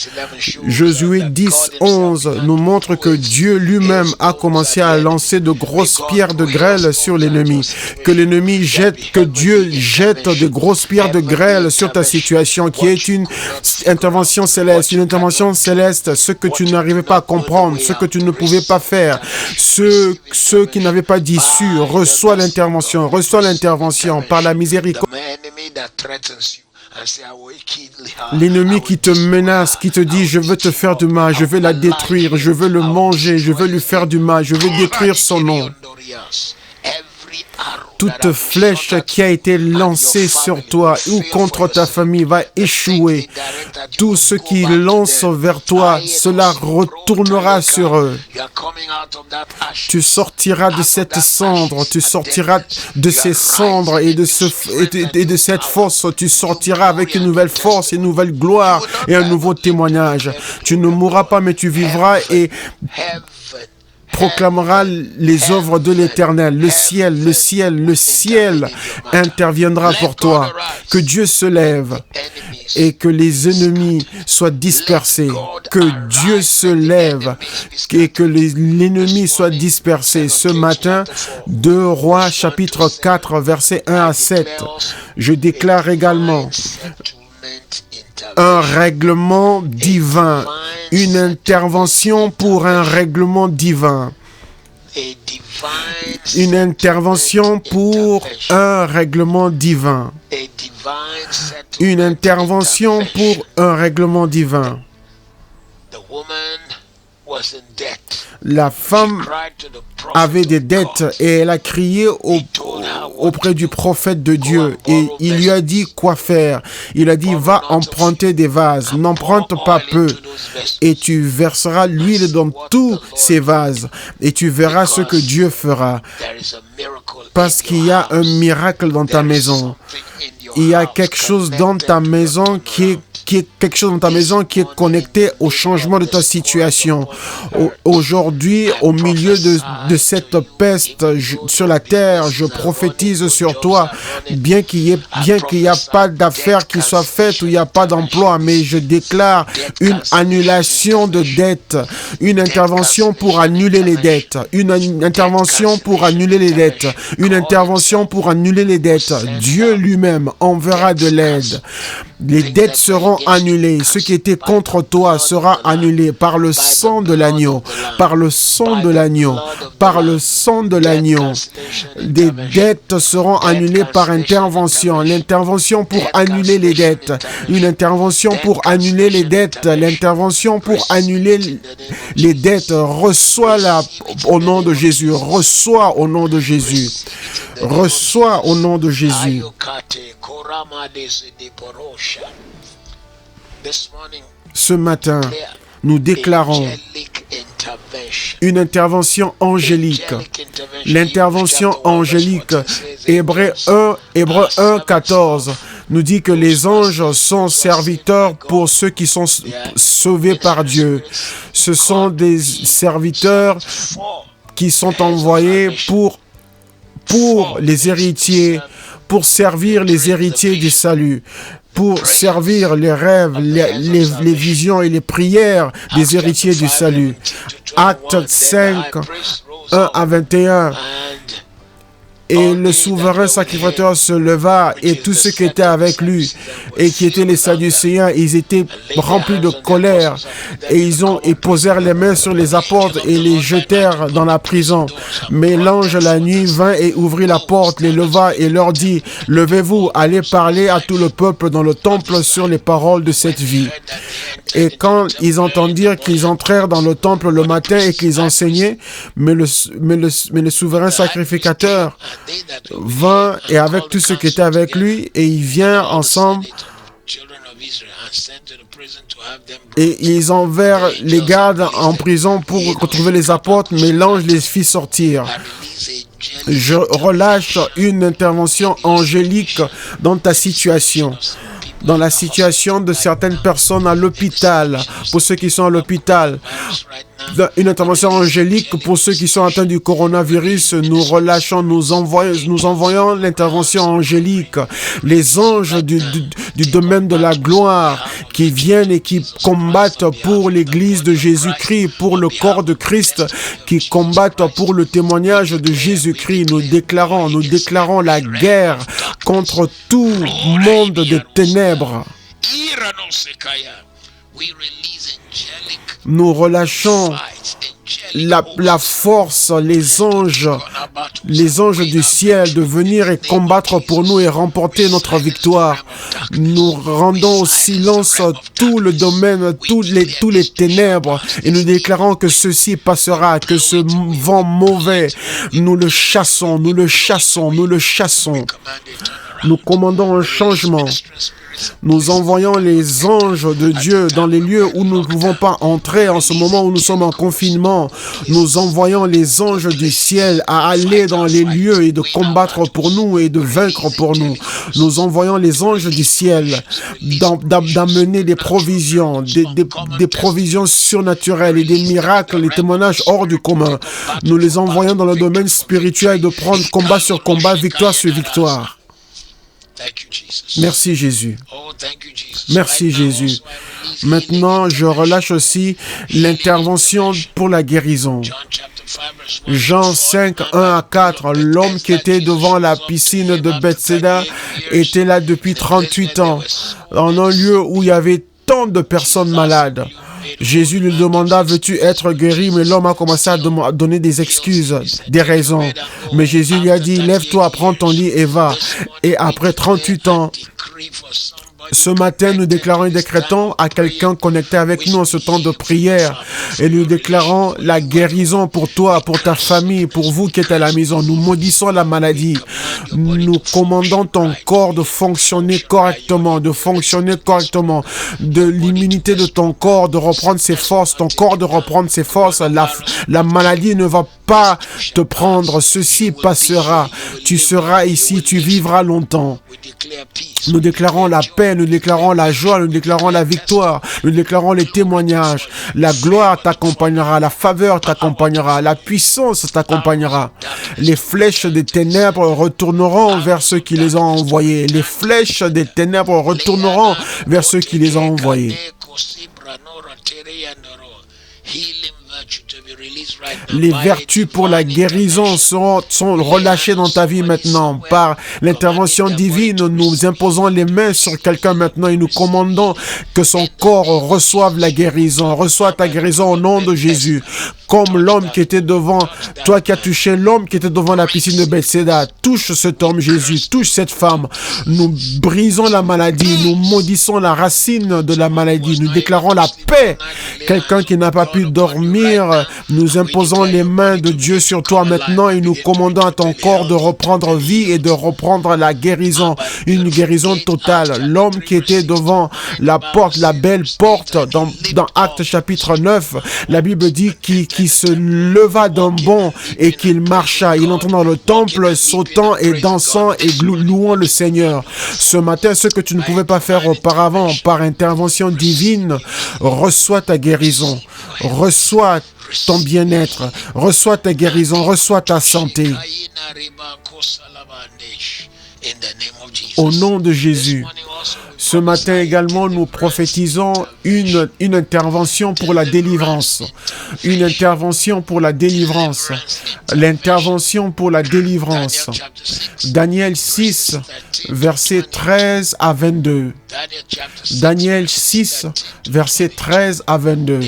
[SPEAKER 1] Josué 10, 11 nous nous montre que Dieu lui-même a commencé à lancer de grosses pierres de grêle sur l'ennemi. Que l'ennemi que Dieu jette de grosses pierres de grêle sur ta situation, qui est une intervention céleste, ce que tu n'arrivais pas à comprendre, ce que tu ne pouvais pas faire, ceux qui n'avaient pas d'issue. Reçois l'intervention par la miséricorde. L'ennemi qui te menace, qui te dit « je veux te faire du mal, je vais la détruire, je veux le manger, je veux lui faire du mal, je veux détruire son nom ». Toute flèche qui a été lancée sur toi ou contre ta famille va échouer. Tout ce qui lance vers toi, cela retournera sur eux. Tu sortiras de cette cendre, tu sortiras de ces cendres et de cette fosse. Tu sortiras avec une nouvelle force, une nouvelle gloire et un nouveau témoignage. Tu ne mourras pas, mais tu vivras et proclamera les œuvres de l'Éternel. Le ciel interviendra pour toi. Que Dieu se lève et que les ennemis soient dispersés. Que Dieu se lève et que l'ennemi soit dispersé. Ce matin, 2 Rois chapitre 4, versets 1 à 7. Je déclare également un règlement divin, une intervention pour un règlement divin. Une intervention pour un règlement divin. Une intervention pour un règlement divin. La femme avait des dettes et elle a crié auprès du prophète de Dieu et il lui a dit quoi faire. Il a dit, va emprunter des vases, n'emprunte pas peu et tu verseras l'huile dans tous ces vases et tu verras ce que Dieu fera. Parce qu'il y a un miracle dans ta maison. Il y a quelque chose dans ta maison qui est connecté au changement de ta situation. Aujourd'hui, au milieu de cette peste sur la terre, je prophétise sur toi, bien qu'il y a pas d'affaires qui soient faites ou il n'y a pas d'emploi, mais je déclare une annulation de dettes, une intervention pour annuler les dettes, une intervention pour annuler les dettes, une intervention pour annuler les dettes. Dieu lui-même enverra de l'aide. Les dettes seront annulées. Ce qui était contre toi sera annulé par le sang de l'agneau. Par le sang de l'agneau. Par le sang de l'agneau. Des dettes seront annulées par intervention. L'intervention pour annuler les dettes. Une intervention pour annuler les dettes. L'intervention pour annuler les dettes. Reçois-la au nom de Jésus. Reçois au nom de Jésus. Reçois au nom de Jésus. Ce matin, nous déclarons une intervention angélique. L'intervention angélique, Hébreux 1, 14, nous dit que les anges sont serviteurs pour ceux qui sont sauvés par Dieu. Ce sont des serviteurs qui sont envoyés pour les héritiers, pour servir les héritiers du salut, pour servir les rêves, les visions et les prières des héritiers du salut. Acte 5, 1 à 21. Et le souverain sacrificateur se leva et tous ceux qui étaient avec lui et qui étaient les Sadducéens, ils étaient remplis de colère et ils posèrent les mains sur les apôtres et les jetèrent dans la prison. Mais l'ange la nuit vint et ouvrit la porte, les leva et leur dit, levez-vous, allez parler à tout le peuple dans le temple sur les paroles de cette vie. Et quand ils entendirent qu'ils entrèrent dans le temple le matin et qu'ils enseignaient, mais le souverain sacrificateur vint et avec tout ce qui était avec lui, et il vient ensemble et ils enverrent les gardes en prison pour retrouver les apôtres, mais l'ange les fit sortir. Je relâche une intervention angélique dans ta situation. Dans la situation de certaines personnes à l'hôpital, pour ceux qui sont à l'hôpital, une intervention angélique pour ceux qui sont atteints du coronavirus. Nous relâchons, nous envoyons l'intervention angélique, les anges du domaine de la gloire qui viennent et qui combattent pour l'église de Jésus-Christ, pour le corps de Christ, qui combattent pour le témoignage de Jésus-Christ. Nous déclarons la guerre contre tout monde de ténèbres. Nous relâchons la force, les anges du ciel de venir et combattre pour nous et remporter notre victoire. Nous rendons au silence tout le domaine, tous les ténèbres et nous déclarons que ceci passera, que ce vent mauvais, nous le chassons. Nous commandons un changement. Nous envoyons les anges de Dieu dans les lieux où nous ne pouvons pas entrer en ce moment où nous sommes en confinement. Nous envoyons les anges du ciel à aller dans les lieux et de combattre pour nous et de vaincre pour nous. Nous envoyons les anges du ciel d'amener des provisions, des provisions surnaturelles et des miracles, les témoignages hors du commun. Nous les envoyons dans le domaine spirituel de prendre combat sur combat, victoire sur victoire. Merci Jésus. Merci Jésus. Maintenant, je relâche aussi l'intervention pour la guérison. Jean 5, 1 à 4, l'homme qui était devant la piscine de Bethséda était là depuis 38 ans, dans un lieu où il y avait tant de personnes malades. Jésus lui demanda, veux-tu être guéri? Mais l'homme a commencé à donner des excuses, des raisons. Mais Jésus lui a dit, lève-toi, prends ton lit et va. Et après 38 ans, ce matin, nous déclarons et décrétons à quelqu'un connecté avec nous en ce temps de prière. Et nous déclarons la guérison pour toi, pour ta famille, pour vous qui êtes à la maison. Nous maudissons la maladie. Nous commandons ton corps de fonctionner correctement, de l'immunité de ton corps, de reprendre ses forces, ton corps de reprendre ses forces. La maladie ne va pas te prendre. Ceci passera. Tu seras ici, tu vivras longtemps. Nous déclarons la paix, nous déclarons la joie, nous déclarons la victoire, nous déclarons les témoignages. La gloire t'accompagnera, la faveur t'accompagnera, la puissance t'accompagnera. Les flèches des ténèbres retourneront vers ceux qui les ont envoyés. Les flèches des ténèbres retourneront vers ceux qui les ont envoyés. Les vertus pour la guérison sont relâchées dans ta vie maintenant. Par l'intervention divine, nous imposons les mains sur quelqu'un maintenant et nous commandons que son corps reçoive la guérison. Reçois ta guérison au nom de Jésus. Comme l'homme qui était devant, toi qui as touché l'homme qui était devant la piscine de Bethséda, touche cet homme Jésus, touche cette femme. Nous brisons la maladie, nous maudissons la racine de la maladie, nous déclarons la paix. Quelqu'un qui n'a pas pu dormir, nous imposons les mains de Dieu sur toi maintenant et nous commandons à ton corps de reprendre vie et de reprendre la guérison, une guérison totale. L'homme qui était devant la porte, la belle porte, dans Actes chapitre 9, la Bible dit qu'il se leva d'un bond et qu'il marcha. Il entra dans le temple, sautant et dansant et louant le Seigneur. Ce matin, ce que tu ne pouvais pas faire auparavant, par intervention divine, reçois ta guérison, reçois ton bien-être, reçois ta guérison, reçois ta santé. Au nom de Jésus. Ce matin également, nous prophétisons une intervention pour la délivrance. Une intervention pour la délivrance. L'intervention pour la délivrance. Daniel 6, versets 13 à 22. Daniel 6, versets 13 à 22.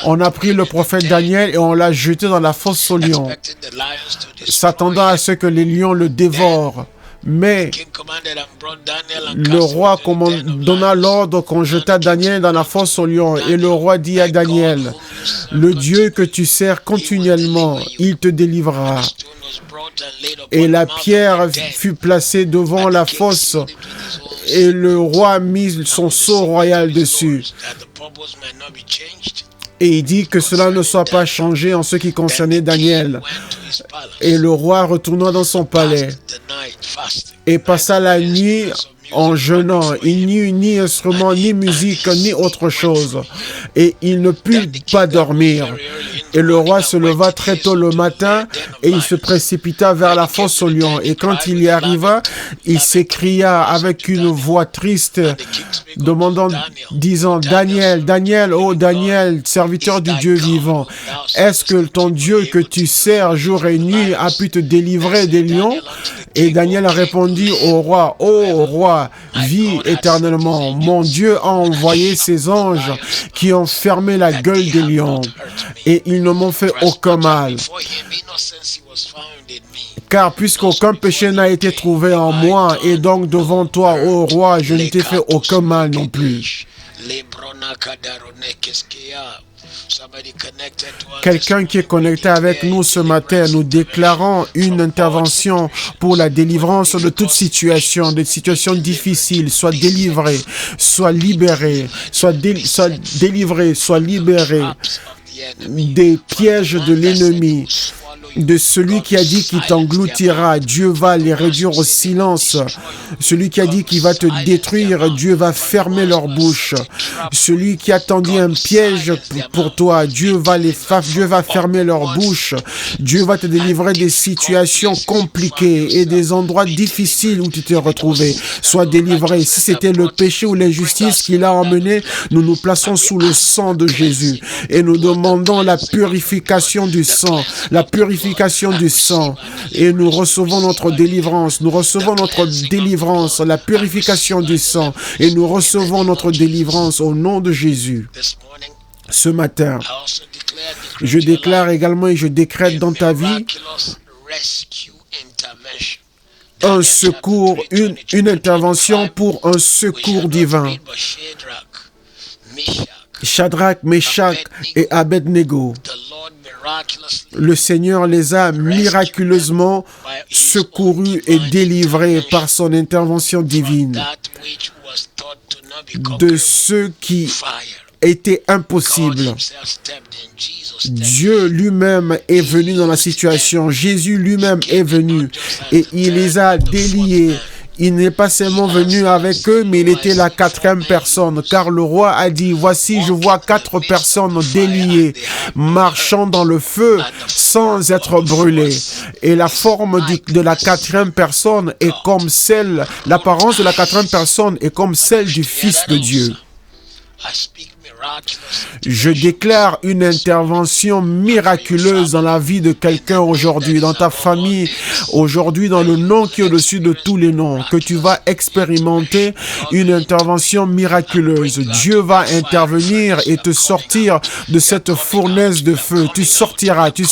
[SPEAKER 1] On a pris le prophète Daniel et on l'a jeté dans la fosse aux lions, s'attendant à ce que les lions le dévorent. Mais le roi donna l'ordre qu'on jeta Daniel dans la fosse aux lions. Et le roi dit à Daniel, le Dieu que tu sers continuellement, il te délivrera. Et la pierre fut placée devant la fosse et le roi mit son sceau royal dessus. Et il dit que cela ne soit pas changé en ce qui concernait Daniel. Et le roi retourna dans son palais et passa la nuit en jeûnant. Il n'y eut ni instrument, ni musique, ni autre chose. Et il ne put pas dormir. Et le roi se leva très tôt le matin et il se précipita vers la fosse aux lions. Et quand il y arriva, il s'écria avec une voix triste, disant, Daniel, Daniel, ô Daniel, serviteur du Dieu vivant, est-ce que ton Dieu que tu sers jour et nuit a pu te délivrer des lions? Et Daniel répondit au roi, ô roi, vis éternellement. Mon Dieu a envoyé ses anges qui ont fermé la gueule des lions et ils ne m'ont fait aucun mal. Car puisqu'aucun péché n'a été trouvé en moi, et donc devant toi, ô roi, je ne t'ai fait aucun mal non plus. Quelqu'un qui est connecté avec nous ce matin, nous déclarons une intervention pour la délivrance de toute situation, des situations difficiles, soit délivré, soit libéré, soit délivré, soit libéré des pièges de l'ennemi, de celui qui a dit qu'il t'engloutira. Dieu va les réduire au silence. Celui qui a dit qu'il va te détruire, Dieu va fermer leur bouche. Celui qui a tendu un piège pour toi, Dieu va fermer leur bouche. Dieu va te délivrer des situations compliquées et des endroits difficiles où tu t'es retrouvé. Sois délivré. Si c'était le péché ou l'injustice qui l'a emmené, nous nous plaçons sous le sang de Jésus et nous demandons la purification du sang, la purification du sang, et nous recevons notre délivrance, la purification du sang, et nous recevons notre délivrance au nom de Jésus. Ce matin, je déclare également et je décrète dans ta vie un secours, une intervention pour un secours divin. Shadrach, Meshach et Abednego, le Seigneur les a miraculeusement secourus et délivrés par son intervention divine de ceux qui étaient impossibles. Dieu lui-même est venu dans la situation. Jésus lui-même est venu et il les a déliés. Il n'est pas seulement venu avec eux, mais il était la quatrième personne, car le roi a dit, voici, je vois 4 personnes déliées, marchant dans le feu sans être brûlées. Et la forme de la quatrième personne est comme celle, l'apparence de la quatrième personne est comme celle du Fils de Dieu. Je déclare une intervention miraculeuse dans la vie de quelqu'un aujourd'hui, dans ta famille, aujourd'hui, dans le nom qui est au-dessus de tous les noms, que tu vas expérimenter une intervention miraculeuse. Dieu va intervenir et te sortir de cette fournaise de feu. Tu sortiras de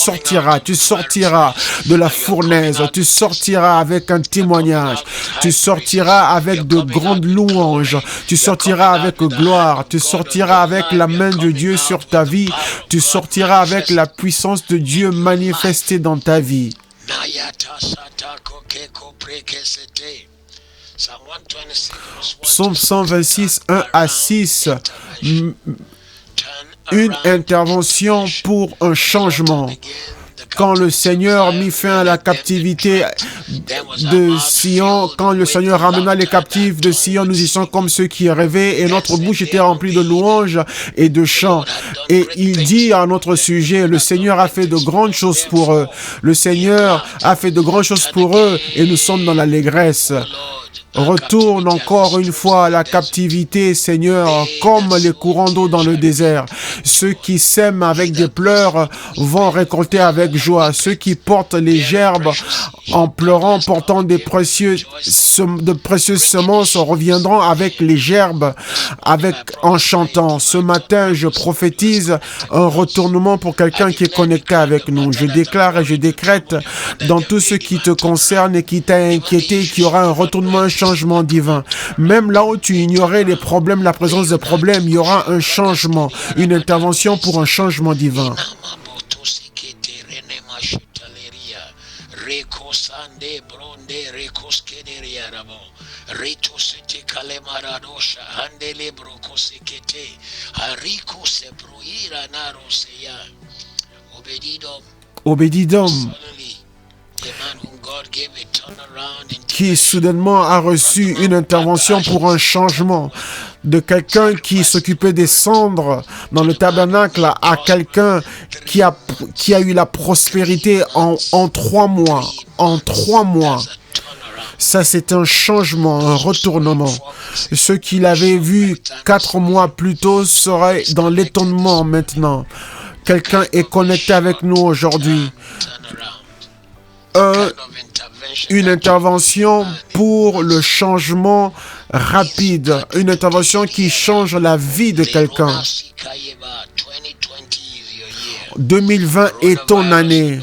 [SPEAKER 1] la fournaise. Tu sortiras avec un témoignage. Tu sortiras avec de grandes louanges. Tu sortiras avec gloire. Tu sortiras avec la main de Dieu sur ta vie. Tu sortiras avec la puissance de Dieu manifestée dans ta vie. Psaume 126, 1 à 6. Une intervention pour un changement. Quand le Seigneur mit fin à la captivité de Sion, quand le Seigneur ramena les captifs de Sion, nous y sommes comme ceux qui rêvaient et notre bouche était remplie de louanges et de chants. Et il dit à notre sujet, le Seigneur a fait de grandes choses pour eux. Le Seigneur a fait de grandes choses pour eux et nous sommes dans l'allégresse. Retourne encore une fois à la captivité, Seigneur, comme les courants d'eau dans le désert. Ceux qui sèment avec des pleurs vont récolter avec joie. Ceux qui portent les gerbes en pleurant, portant de précieuses semences, reviendront avec les gerbes, en chantant. Ce matin, je prophétise un retournement pour quelqu'un qui est connecté avec nous. Je déclare et je décrète dans tout ce qui te concerne et qui t'a inquiété, qu'il y aura un retournement, un changement divin. Même là où tu ignorais les problèmes, la présence des problèmes, il y aura un changement, une intervention pour un changement divin. Obédidom, qui soudainement a reçu une intervention pour un changement, de quelqu'un qui s'occupait des cendres dans le tabernacle à quelqu'un qui a eu la prospérité en 3 mois. En 3 mois. Ça, c'est un changement, un retournement. Ce qu'il avait vu 4 mois plus tôt serait dans l'étonnement maintenant. Quelqu'un est connecté avec nous aujourd'hui. Une intervention pour le changement rapide. Une intervention qui change la vie de quelqu'un. 2020 est ton année.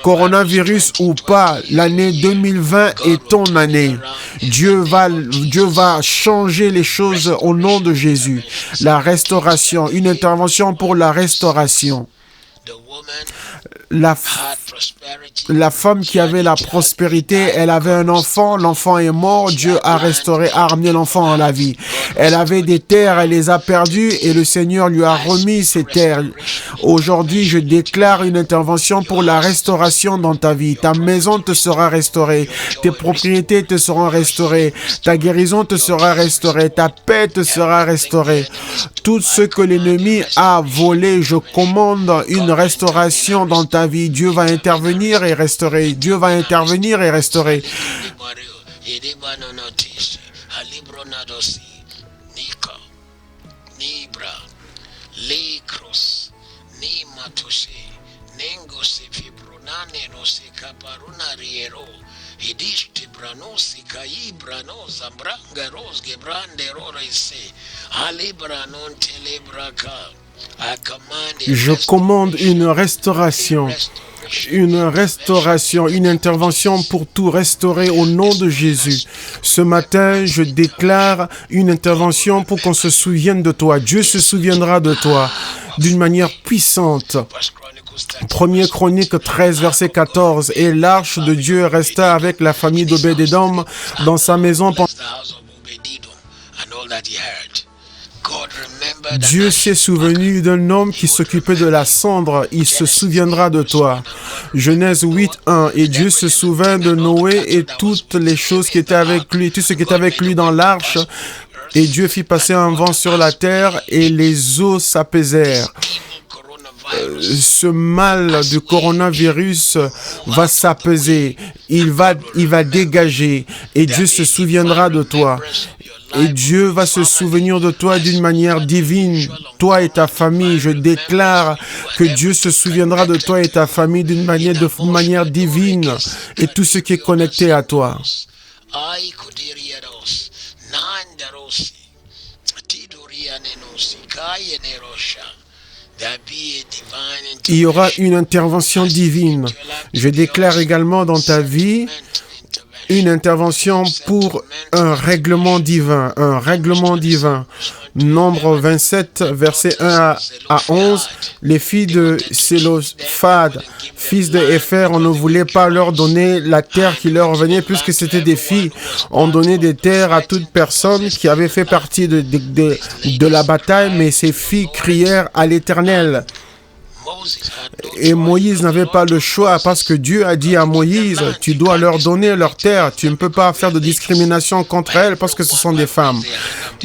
[SPEAKER 1] Coronavirus ou pas, l'année 2020 est ton année. Dieu va changer les choses au nom de Jésus. La restauration, une intervention pour la restauration. La femme qui avait la prospérité, elle avait un enfant, l'enfant est mort, Dieu a restauré, a ramené l'enfant à la vie. Elle avait des terres, elle les a perdues et le Seigneur lui a remis ces terres. Aujourd'hui, je déclare une intervention pour la restauration dans ta vie. Ta maison te sera restaurée, tes propriétés te seront restaurées, ta guérison te sera restaurée, ta paix te sera restaurée. Tout ce que l'ennemi a volé, je commande une restauration dans ta vie. Dieu va intervenir et restaurer. Dieu va intervenir et restaurer. Je commande une restauration, une intervention pour tout restaurer au nom de Jésus. Ce matin, je déclare une intervention pour qu'on se souvienne de toi. Dieu se souviendra de toi d'une manière puissante. 1er Chronique 13, verset 14. Et l'arche de Dieu resta avec la famille d'Obed-Édom dans sa maison. Dieu s'est souvenu d'un homme qui s'occupait de la cendre. Il se souviendra de toi. Genèse 8, 1. Et Dieu se souvint de Noé et toutes les choses qui étaient avec lui, tout ce qui était avec lui dans l'arche. Et Dieu fit passer un vent sur la terre et les eaux s'apaisèrent. Ce mal du coronavirus va s'apaiser. Il va dégager. Et Dieu se souviendra de toi. Et Dieu va se souvenir de toi d'une manière divine, toi et ta famille. Je déclare que Dieu se souviendra de toi et ta famille d'une manière divine et tout ce qui est connecté à toi. Il y aura une intervention divine. Je déclare également dans ta vie une intervention pour un règlement divin, Nombre 27, versets 1 à 11, les filles de Sélophad, fils de Hépher, on ne voulait pas leur donner la terre qui leur revenait, puisque c'était des filles. On donnait des terres à toute personne qui avait fait partie de la bataille, mais ces filles crièrent à l'Éternel. Et Moïse n'avait pas le choix parce que Dieu a dit à Moïse, tu dois leur donner leur terre, tu ne peux pas faire de discrimination contre elles parce que ce sont des femmes.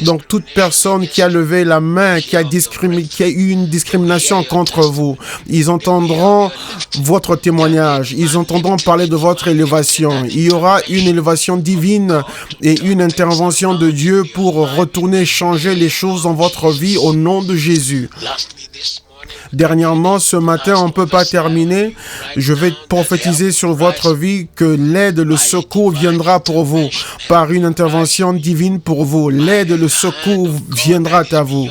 [SPEAKER 1] Donc toute personne qui a levé la main, qui a eu une discrimination contre vous, ils entendront votre témoignage, ils entendront parler de votre élévation. Il y aura une élévation divine et une intervention de Dieu pour retourner, changer les choses dans votre vie au nom de Jésus. Dernièrement, ce matin, on ne peut pas terminer. Je vais prophétiser sur votre vie que l'aide, le secours viendra pour vous par une intervention divine pour vous. L'aide, le secours viendra à vous.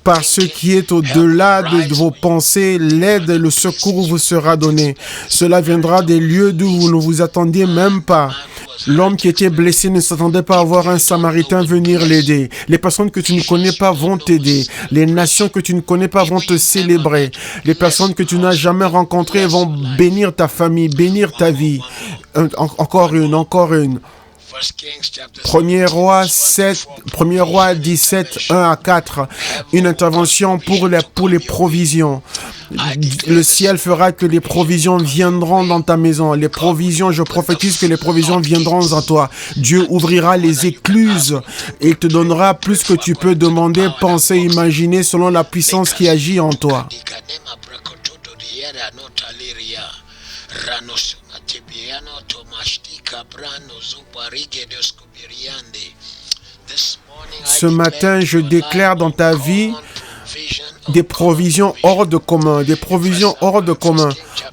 [SPEAKER 1] Par ce qui est au-delà de vos pensées, l'aide et le secours vous sera donné. Cela viendra des lieux d'où vous ne vous attendiez même pas. L'homme qui était blessé ne s'attendait pas à voir un Samaritain venir l'aider. Les personnes que tu ne connais pas vont t'aider. Les nations que tu ne connais pas vont te célébrer. Les personnes que tu n'as jamais rencontrées vont bénir ta famille, bénir ta vie. Encore une. 1er roi 17, 1 à 4, une intervention pour les provisions. Le ciel fera que les provisions viendront dans ta maison. Les provisions, je prophétise que les provisions viendront à toi. Dieu ouvrira les écluses et te donnera plus que tu peux demander, penser, imaginer selon la puissance qui agit en toi. Ce matin, je déclare dans ta vie des provisions hors de commun, des provisions hors de commun.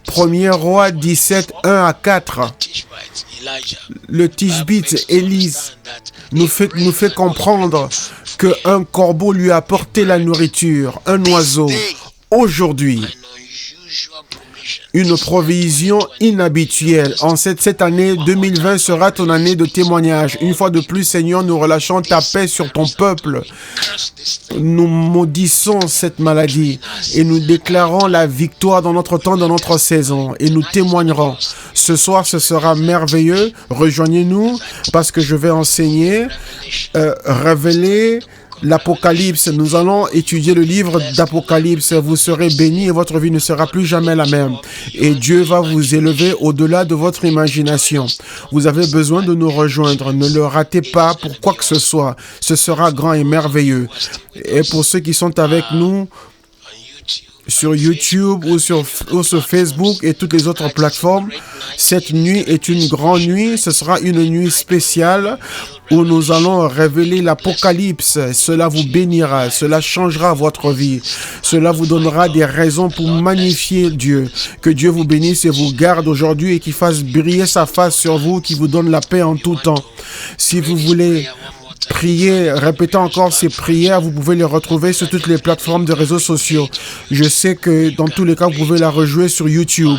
[SPEAKER 1] 1er roi 17, 1 à 4. Le Tishbite, Élise, nous fait comprendre qu'un corbeau lui a apporté la nourriture, un oiseau. Aujourd'hui, une provision inhabituelle. En cette année 2020 sera ton année de témoignage. Une fois de plus, Seigneur, nous relâchons ta paix sur ton peuple. Nous maudissons cette maladie et nous déclarons la victoire dans notre temps, dans notre saison. Et nous témoignerons. Ce soir, ce sera merveilleux. Rejoignez-nous parce que je vais enseigner, révéler l'Apocalypse. Nous allons étudier le livre d'Apocalypse. Vous serez bénis et votre vie ne sera plus jamais la même. Et Dieu va vous élever au-delà de votre imagination. Vous avez besoin de nous rejoindre. Ne le ratez pas pour quoi que ce soit. Ce sera grand et merveilleux. Et pour ceux qui sont avec nous sur YouTube ou sur Facebook et toutes les autres plateformes, cette nuit est une grande nuit. Ce sera une nuit spéciale où nous allons révéler l'Apocalypse. Cela vous bénira, cela changera votre vie. Cela vous donnera des raisons pour magnifier Dieu. Que Dieu vous bénisse et vous garde aujourd'hui et qu'il fasse briller sa face sur vous, qu'il vous donne la paix en tout temps. Si vous voulez prier, répétez encore ces prières, vous pouvez les retrouver sur toutes les plateformes de réseaux sociaux. Je sais que dans tous les cas, vous pouvez la rejouer sur YouTube.